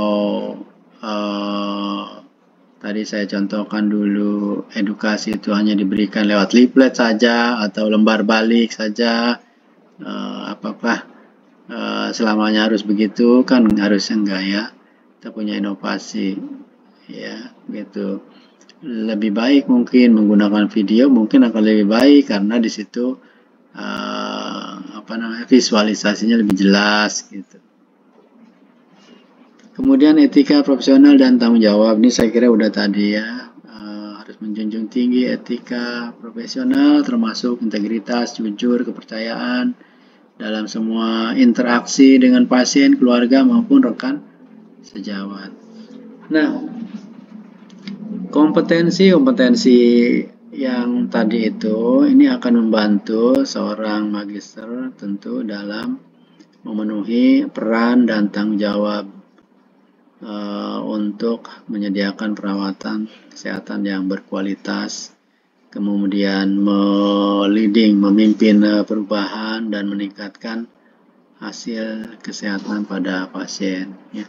tadi saya contohkan dulu, edukasi itu hanya diberikan lewat leaflet saja atau lembar balik saja, apakah selamanya harus begitu? Kan harusnya enggak ya. Kita punya inovasi ya, gitu. Lebih baik mungkin menggunakan video, mungkin akan lebih baik karena di situ visualisasinya lebih jelas gitu. Kemudian etika profesional dan tanggung jawab, ini saya kira udah tadi ya, harus menjunjung tinggi etika profesional termasuk integritas, jujur, kepercayaan dalam semua interaksi dengan pasien, keluarga maupun rekan sejawat. Nah, kompetensi yang tadi itu ini akan membantu seorang magister tentu dalam memenuhi peran dan tanggung jawab untuk menyediakan perawatan kesehatan yang berkualitas, kemudian memimpin perubahan dan meningkatkan hasil kesehatan pada pasien. Ya.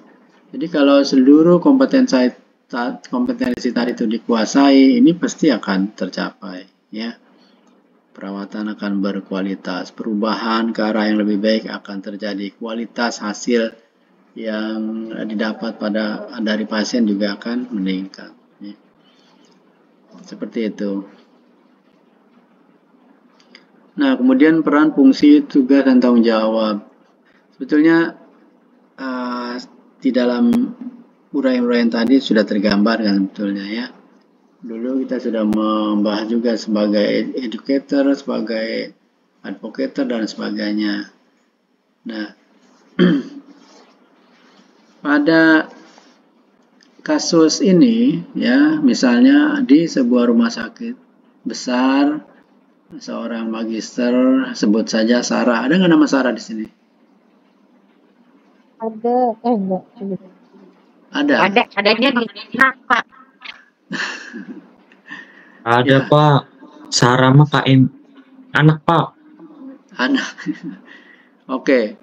Jadi kalau seluruh kompetensi tadi itu dikuasai, ini pasti akan tercapai. Ya. Perawatan akan berkualitas, perubahan ke arah yang lebih baik akan terjadi, kualitas hasil yang didapat dari pasien juga akan meningkat. Ya. Seperti itu. Nah, kemudian peran, fungsi, tugas, dan tanggung jawab. Sebetulnya di dalam uraian-uraian tadi sudah tergambar kan sebetulnya ya. Dulu kita sudah membahas juga sebagai educator, sebagai advocator, dan sebagainya. Nah, pada kasus ini ya, misalnya di sebuah rumah sakit besar, seorang magister, sebut saja Sarah. Ada nggak nama Sarah di sini? Enggak. Ada. Adanya di mana, Pak? Ada, Ya. Pak. Sarah mah KM anak, Pak. Anak. Oke.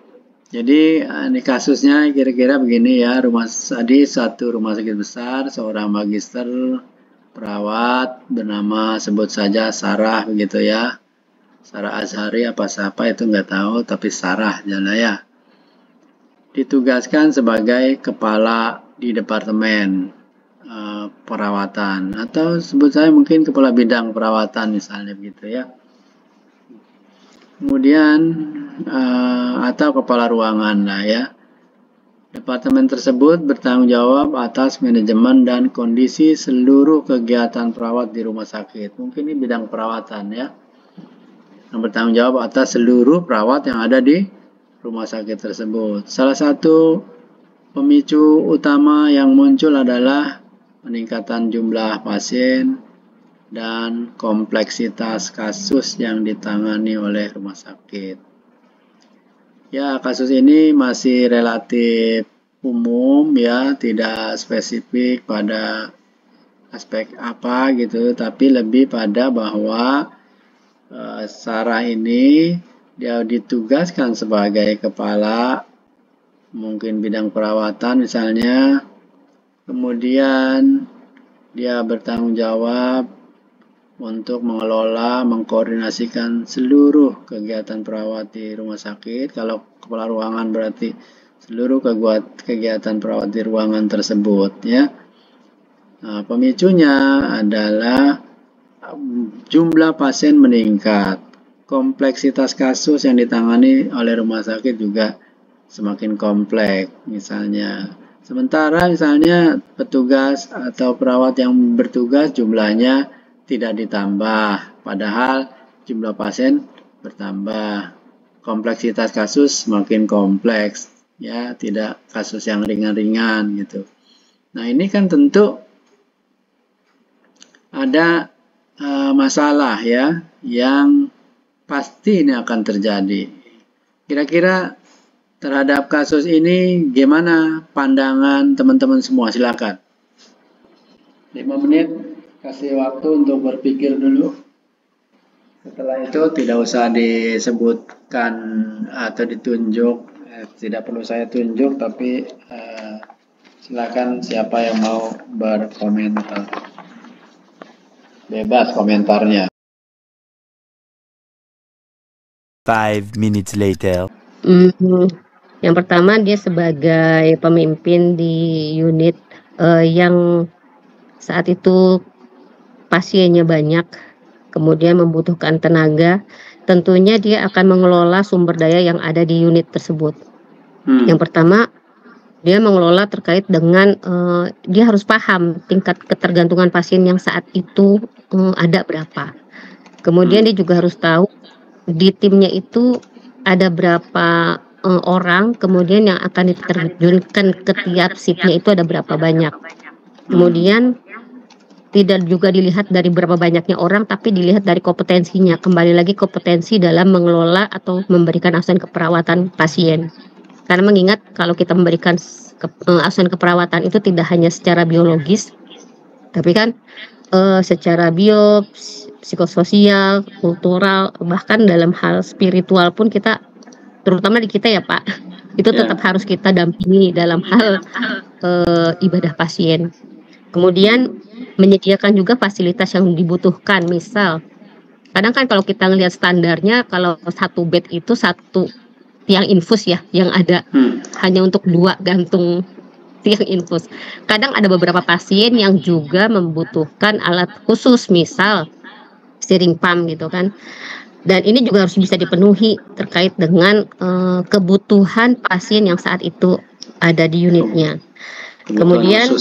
Jadi ini kasusnya kira-kira begini ya, satu rumah sakit besar, seorang magister perawat bernama sebut saja Sarah begitu ya. Sarah Azhari apa siapa itu nggak tahu, tapi Sarah jalan ya. Ditugaskan sebagai kepala di departemen perawatan, atau sebut saya mungkin kepala bidang perawatan misalnya begitu ya. Kemudian atau kepala ruangan lah ya. Departemen tersebut bertanggung jawab atas manajemen dan kondisi seluruh kegiatan perawat di rumah sakit. Mungkin ini bidang perawatan ya. Yang bertanggung jawab atas seluruh perawat yang ada di rumah sakit tersebut. Salah satu pemicu utama yang muncul adalah peningkatan jumlah pasien dan kompleksitas kasus yang ditangani oleh rumah sakit. Ya, kasus ini masih relatif umum ya, tidak spesifik pada aspek apa gitu, tapi lebih pada bahwa Sarah ini dia ditugaskan sebagai kepala mungkin bidang perawatan misalnya, kemudian dia bertanggung jawab untuk mengelola, mengkoordinasikan seluruh kegiatan perawat di rumah sakit. Kalau kepala ruangan berarti seluruh kegiatan perawat di ruangan tersebut ya. Nah, pemicunya adalah jumlah pasien meningkat, kompleksitas kasus yang ditangani oleh rumah sakit juga semakin kompleks misalnya. Sementara misalnya petugas atau perawat yang bertugas jumlahnya tidak ditambah, padahal jumlah pasien bertambah. Kompleksitas kasus semakin kompleks, ya, tidak kasus yang ringan-ringan gitu. Nah, ini kan tentu ada masalah ya, yang pasti ini akan terjadi. Kira-kira terhadap kasus ini gimana pandangan teman-teman semua? Silakan. 5 menit kasih waktu untuk berpikir dulu. Setelah itu tidak usah disebutkan atau ditunjuk, tidak perlu saya tunjuk, tapi silakan siapa yang mau berkomentar. Bebas komentarnya. 5 minutes later. Yang pertama, dia sebagai pemimpin di unit yang saat itu pasiennya banyak, kemudian membutuhkan tenaga. Tentunya dia akan mengelola sumber daya yang ada di unit tersebut. Yang pertama, dia mengelola terkait dengan dia harus paham tingkat ketergantungan pasien yang saat itu ada berapa. Kemudian dia juga harus tahu di timnya itu ada berapa orang, kemudian yang akan diterjunkan ke tiap shiftnya itu ada berapa banyak. Kemudian tidak juga dilihat dari berapa banyaknya orang, tapi dilihat dari kompetensinya. Kembali lagi kompetensi dalam mengelola atau memberikan asuhan keperawatan pasien. Karena mengingat kalau kita memberikan asuhan keperawatan itu tidak hanya secara biologis, tapi kan secara psikososial, kultural, bahkan dalam hal spiritual pun kita, terutama di kita ya Pak, itu tetap harus kita dampingi dalam hal ibadah pasien. Kemudian menyediakan juga fasilitas yang dibutuhkan, misal kadang kan kalau kita ngelihat standarnya, kalau satu bed itu satu tiang infus ya, yang ada hanya untuk 2 gantung tiang infus. Kadang ada beberapa pasien yang juga membutuhkan alat khusus, misal steering pump gitu kan. Dan ini juga harus bisa dipenuhi terkait dengan kebutuhan pasien yang saat itu ada di unitnya. Kemudian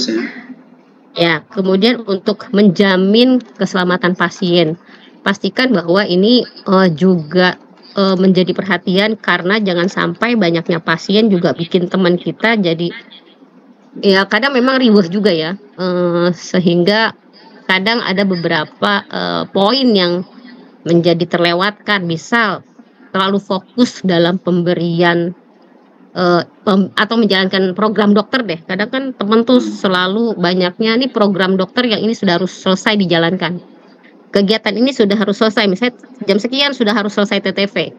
kemudian untuk menjamin keselamatan pasien, pastikan bahwa ini juga menjadi perhatian, karena jangan sampai banyaknya pasien juga bikin teman kita jadi ya kadang memang riweuh juga ya, sehingga kadang ada beberapa poin yang menjadi terlewatkan, misal terlalu fokus dalam pemberian atau menjalankan program dokter deh. Kadang kan teman tuh selalu banyaknya nih program dokter yang ini sudah harus selesai dijalankan. Kegiatan ini sudah harus selesai, misalnya jam sekian sudah harus selesai TTV,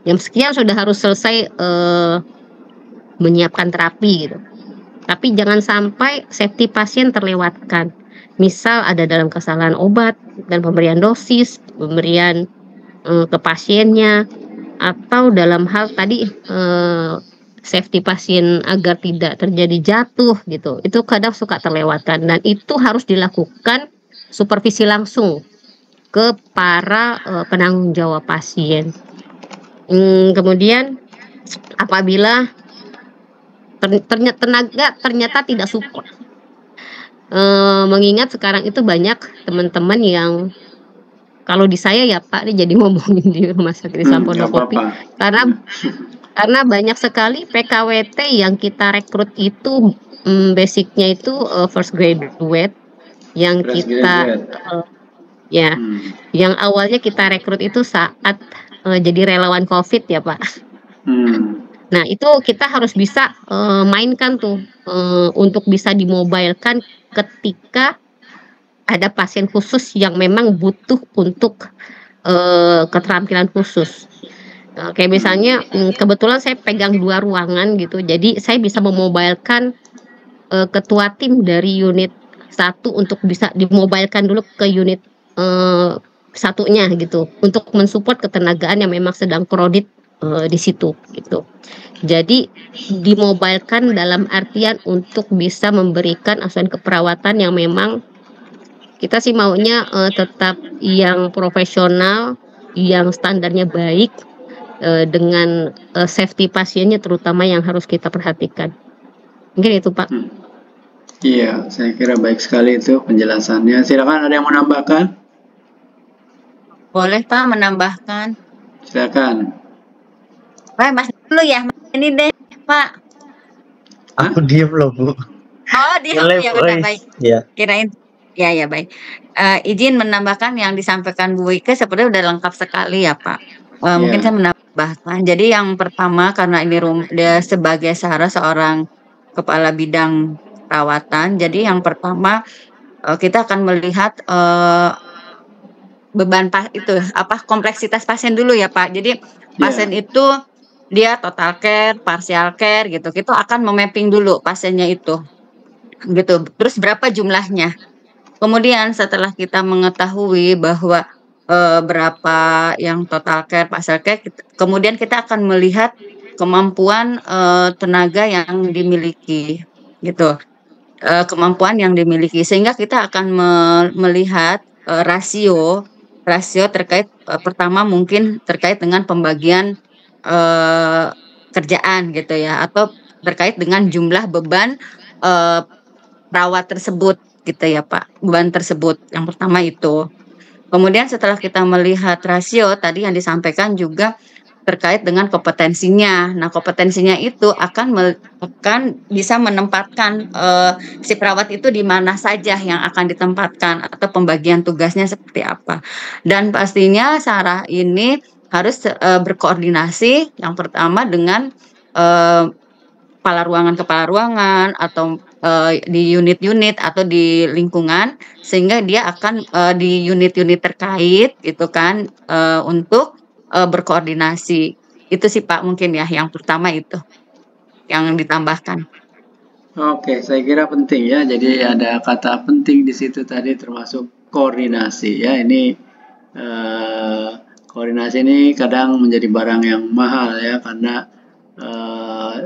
jam sekian sudah harus selesai menyiapkan terapi gitu. Tapi jangan sampai safety pasien terlewatkan. Misal ada dalam kesalahan obat dan pemberian dosis, pemberian ke pasiennya, atau dalam hal tadi safety pasien agar tidak terjadi jatuh gitu. Itu kadang suka terlewatkan, dan itu harus dilakukan supervisi langsung ke para penanggung jawab pasien. Kemudian apabila tenaga ternyata tidak support, mengingat sekarang itu banyak teman-teman yang, kalau di saya ya Pak, ini jadi ngomongin di Rumah Sakit Islam Pondokopi, karena banyak sekali PKWT yang kita rekrut itu basicnya itu first graduate yang yang awalnya kita rekrut itu saat jadi relawan COVID ya Pak. Nah itu kita harus bisa mainkan tuh untuk bisa dimobilkan ketika ada pasien khusus yang memang butuh untuk keterampilan khusus. Kayak misalnya kebetulan saya pegang 2 ruangan gitu, jadi saya bisa memobilkan ketua tim dari unit 1 untuk bisa dimobilkan dulu ke unit satunya gitu, untuk mensupport ketenagaan yang memang sedang kredit di situ gitu. Jadi dimobilkan dalam artian untuk bisa memberikan asuhan keperawatan yang memang kita sih maunya tetap yang profesional, yang standarnya baik, dengan safety pasiennya terutama yang harus kita perhatikan. Mungkin itu Pak. Iya, saya kira baik sekali itu penjelasannya. Silakan, ada yang mau menambahkan? Boleh Pak menambahkan. Silakan. Pak, Mas dulu ya. Ini deh Pak. Aku diem loh Bu. Oh diem ya, udah baik. Ya. Kirain. Ya baik. Izin menambahkan yang disampaikan Bu Ike sepertinya udah lengkap sekali ya Pak. Mungkin saya menambahkan. Jadi yang pertama, karena ini dia sebagai seorang kepala bidang perawatan. Jadi yang pertama kita akan melihat beban kompleksitas pasien dulu ya Pak. Jadi pasien itu dia total care, partial care gitu. Kita akan memapping dulu pasiennya itu. Gitu. Terus berapa jumlahnya? Kemudian setelah kita mengetahui bahwa berapa yang total care, partial care, kemudian kita akan melihat kemampuan tenaga yang dimiliki gitu. Kemampuan yang dimiliki, sehingga kita akan melihat rasio terkait pertama mungkin terkait dengan pembagian kerjaan gitu ya, atau terkait dengan jumlah beban perawat tersebut gitu ya Pak, beban tersebut yang pertama itu. Kemudian setelah kita melihat rasio tadi yang disampaikan juga terkait dengan kompetensinya. Nah, kompetensinya itu akan bisa menempatkan si perawat itu di mana saja yang akan ditempatkan, atau pembagian tugasnya seperti apa. Dan pastinya Sarah ini harus berkoordinasi yang pertama dengan kepala ruangan atau di unit-unit atau di lingkungan, sehingga dia akan di unit-unit terkait gitu kan, untuk berkoordinasi. Itu sih Pak mungkin ya yang pertama itu yang ditambahkan. Oke, saya kira penting ya. Jadi ada kata penting di situ tadi termasuk koordinasi ya. Ini eh, koordinasi ini kadang menjadi barang yang mahal ya karena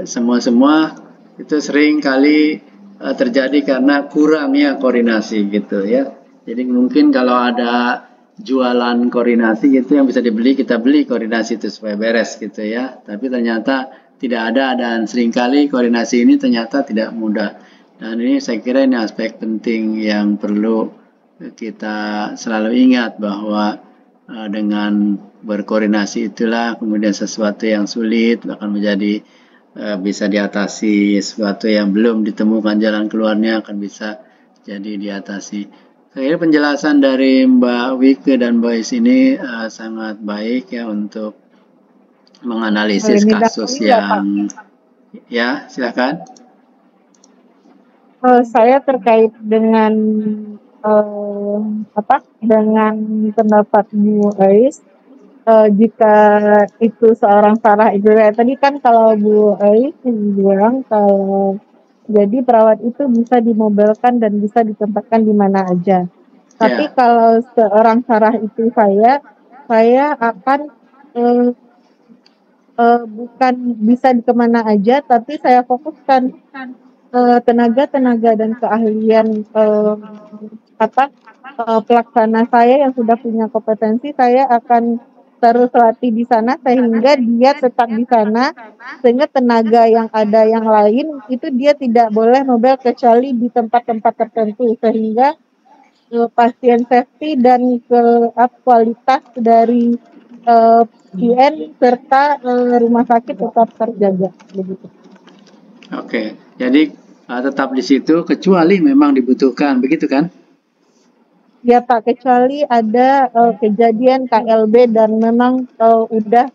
semua-semua itu sering kali terjadi karena kurangnya koordinasi gitu ya. Jadi mungkin kalau ada jualan koordinasi gitu yang bisa dibeli, kita beli koordinasi itu supaya beres gitu ya. Tapi ternyata tidak ada dan seringkali koordinasi ini ternyata tidak mudah. Dan ini saya kira ini aspek penting yang perlu kita selalu ingat bahwa dengan berkoordinasi itulah kemudian sesuatu yang sulit akan menjadi bisa diatasi, sesuatu yang belum ditemukan jalan keluarnya akan bisa jadi diatasi. Saya kira penjelasan dari Mbak Wike dan Boys ini sangat baik ya untuk menganalisis Ini kasus ya Pak. ya silakan. Saya terkait dengan dengan pendapat Bu Ais, jika itu seorang Sarah itu ya tadi kan kalau Bu Ais bilang kalau jadi perawat itu bisa dimobilkan dan bisa ditempatkan di mana aja. Tapi kalau seorang Sarah itu saya akan bukan bisa kemana aja, tapi saya fokuskan tenaga dan keahlian pelaksana saya yang sudah punya kompetensi, saya akan terus latih di sana sehingga dia tetap di sana, sehingga tenaga yang ada yang lain itu dia tidak boleh mobile kecuali di tempat-tempat tertentu, sehingga pasien safety dan kualitas dari PN serta rumah sakit tetap terjaga begitu. Oke, jadi tetap di situ kecuali memang dibutuhkan, begitu kan? Ya Pak, kecuali ada kejadian KLB dan memang udah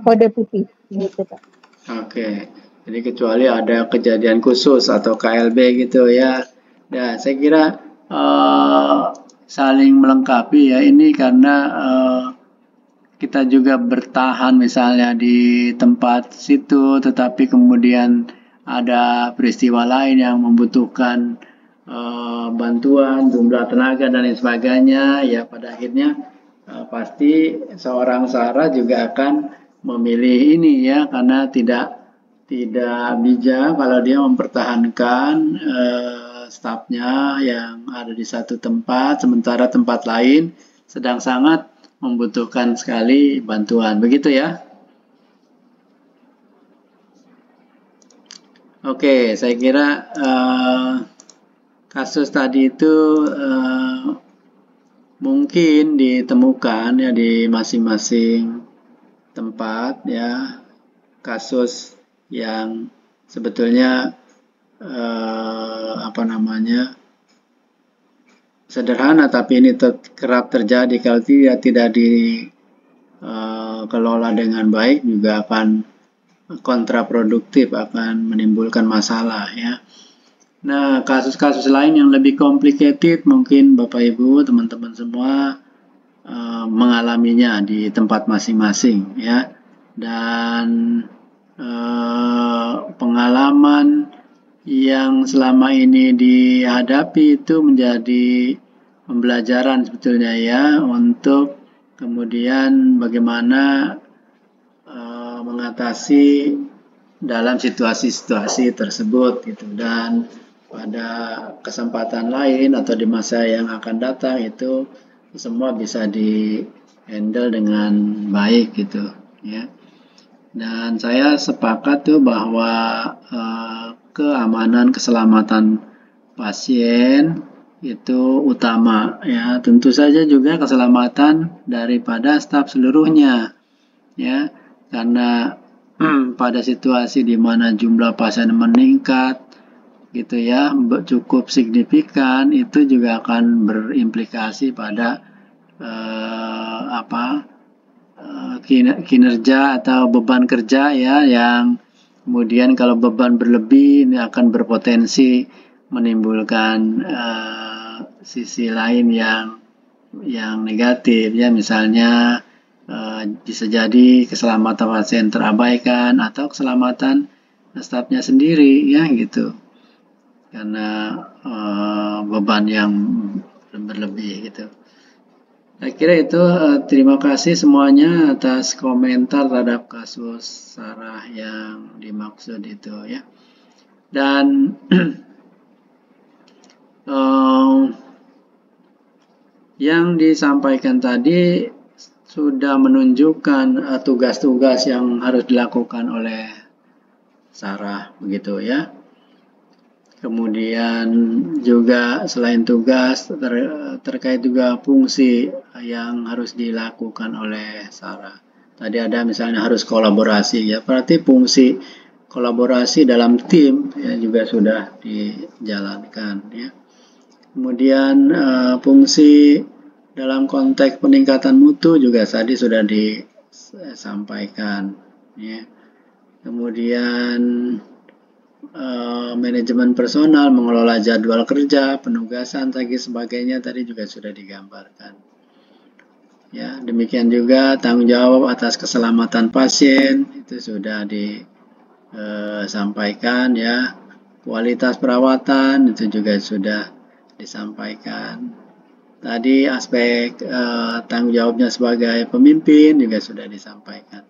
kode putih gitu Pak. Oke, jadi kecuali ada kejadian khusus atau KLB gitu ya. Nah, saya kira saling melengkapi ya ini karena kita juga bertahan misalnya di tempat situ, tetapi kemudian ada peristiwa lain yang membutuhkan bantuan, jumlah tenaga dan lain sebagainya, ya pada akhirnya pasti seorang Sarah juga akan memilih ini ya, karena tidak bijak kalau dia mempertahankan stafnya yang ada di satu tempat, sementara tempat lain sedang sangat membutuhkan sekali bantuan, begitu ya. Oke, saya kira kasus tadi itu mungkin ditemukan ya di masing-masing tempat ya, kasus yang sebetulnya sederhana, tapi ini kerap terjadi kalau tidak dikelola dengan baik juga akan kontraproduktif, akan menimbulkan masalah ya. Nah, kasus-kasus lain yang lebih complicated mungkin Bapak Ibu, teman-teman semua mengalaminya di tempat masing-masing ya. Dan pengalaman yang selama ini dihadapi itu menjadi pembelajaran sebetulnya ya, untuk kemudian bagaimana mengatasi dalam situasi-situasi tersebut gitu. Dan pada kesempatan lain atau di masa yang akan datang itu semua bisa di handle dengan baik gitu ya. Dan saya sepakat tuh bahwa keamanan keselamatan pasien itu utama ya. Tentu saja juga keselamatan daripada staf seluruhnya ya, karena pada situasi di mana jumlah pasien meningkat gitu ya, cukup signifikan, itu juga akan berimplikasi pada kinerja atau beban kerja ya yang Kemudian kalau beban berlebih ini akan berpotensi menimbulkan sisi lain yang negatif ya, misalnya bisa jadi keselamatan pasien terabaikan atau keselamatan stafnya sendiri ya gitu, karena beban yang berlebih gitu. Saya kira itu. Terima kasih semuanya atas komentar terhadap kasus Sarah yang dimaksud itu ya. Dan yang disampaikan tadi sudah menunjukkan tugas-tugas yang harus dilakukan oleh Sarah begitu ya. Kemudian juga selain tugas terkait juga fungsi yang harus dilakukan oleh Sarah. Tadi ada misalnya harus kolaborasi ya, berarti fungsi kolaborasi dalam tim ya juga sudah dijalankan ya. Kemudian fungsi dalam konteks peningkatan mutu juga tadi sudah disampaikan ya. Kemudian manajemen personal, mengelola jadwal kerja, penugasan, dan sebagainya tadi juga sudah digambarkan. Ya, demikian juga tanggung jawab atas keselamatan pasien itu sudah disampaikan ya. Kualitas perawatan itu juga sudah disampaikan. Tadi aspek tanggung jawabnya sebagai pemimpin juga sudah disampaikan.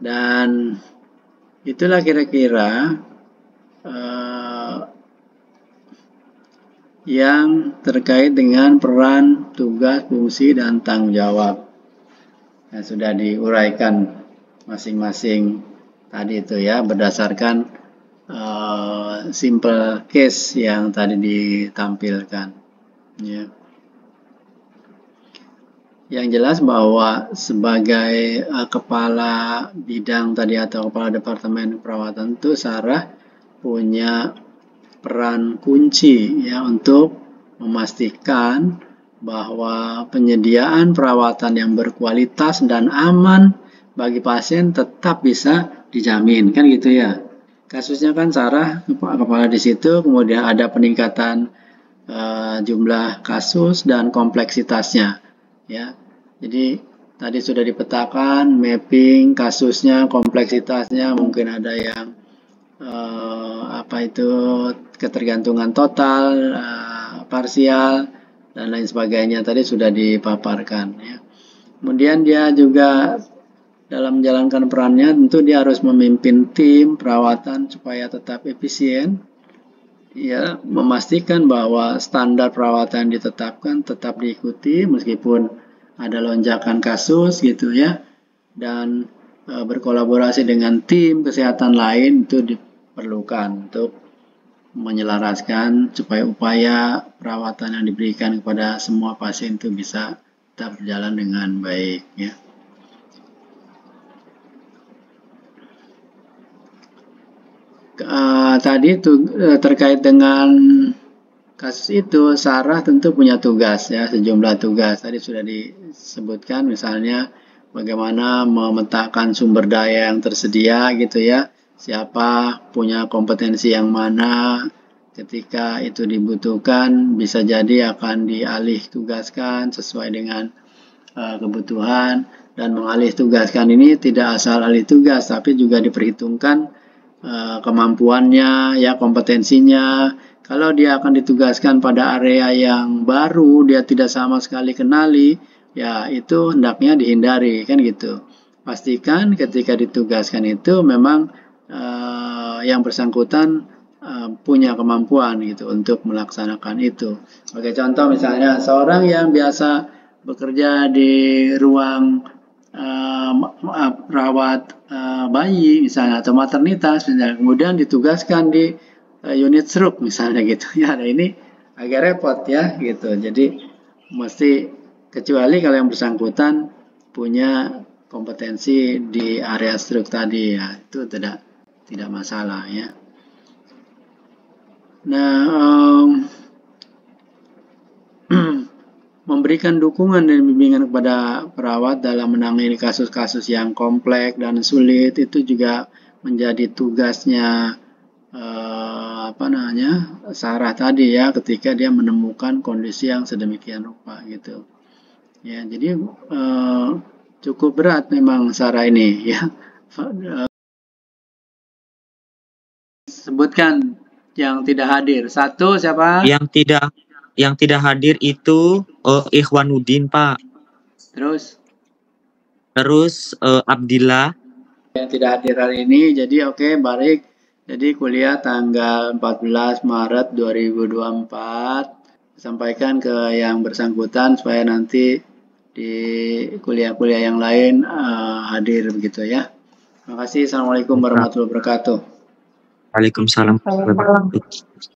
Dan itulah kira-kira yang terkait dengan peran, tugas, fungsi, dan tanggung jawab yang sudah diuraikan masing-masing tadi itu ya, berdasarkan simple case yang tadi ditampilkan ya. Yang jelas bahwa sebagai kepala bidang tadi atau kepala departemen perawatan itu Sarah punya peran kunci ya untuk memastikan bahwa penyediaan perawatan yang berkualitas dan aman bagi pasien tetap bisa dijamin kan gitu ya. Kasusnya kan Sarah kepala di situ, kemudian ada peningkatan jumlah kasus dan kompleksitasnya ya. Jadi tadi sudah dipetakan mapping kasusnya, kompleksitasnya, mungkin ada yang ketergantungan total, parsial, dan lain sebagainya tadi sudah dipaparkan ya. Kemudian dia juga dalam menjalankan perannya tentu dia harus memimpin tim perawatan supaya tetap efisien ya, memastikan bahwa standar perawatan yang ditetapkan tetap diikuti meskipun ada lonjakan kasus gitu ya, dan berkolaborasi dengan tim kesehatan lain itu diperlukan untuk menyelaraskan supaya upaya perawatan yang diberikan kepada semua pasien itu bisa tetap berjalan dengan baik ya. Tadi terkait dengan kasus itu Sarah tentu punya tugas ya, sejumlah tugas tadi sudah disebutkan, misalnya bagaimana memetakan sumber daya yang tersedia gitu ya, siapa punya kompetensi yang mana ketika itu dibutuhkan, bisa jadi akan dialih tugaskan sesuai dengan kebutuhan, dan mengalih tugaskan ini tidak asal alih tugas tapi juga diperhitungkan kemampuannya ya, kompetensinya. Kalau dia akan ditugaskan pada area yang baru, dia tidak sama sekali kenali, ya itu hendaknya dihindari kan gitu. Pastikan ketika ditugaskan itu memang yang bersangkutan punya kemampuan gitu untuk melaksanakan itu. Sebagai contoh misalnya seorang yang biasa bekerja di ruang perawat bayi misalnya atau maternitas misalnya, kemudian ditugaskan di unit stroke misalnya gitu ya, nah ini agak repot ya gitu. Jadi mesti, kecuali kalau yang bersangkutan punya kompetensi di area stroke tadi ya, itu tidak masalah ya. Nah, memberikan dukungan dan bimbingan kepada perawat dalam menangani kasus-kasus yang kompleks dan sulit itu juga menjadi tugasnya Sarah tadi ya, ketika dia menemukan kondisi yang sedemikian rupa gitu. Ya, jadi cukup berat memang Sarah ini ya. Sebutkan yang tidak hadir. Satu siapa? Yang tidak hadir itu Ikhwanuddin, Pak. Terus Abdillah. Yang tidak hadir hari ini. Jadi oke, baik. Jadi kuliah tanggal 14 Maret 2024. Sampaikan ke yang bersangkutan supaya nanti di kuliah-kuliah yang lain hadir begitu ya. Terima kasih. Assalamualaikum warahmatullahi wabarakatuh. Waalaikumsalam warahmatullahi wabarakatuh.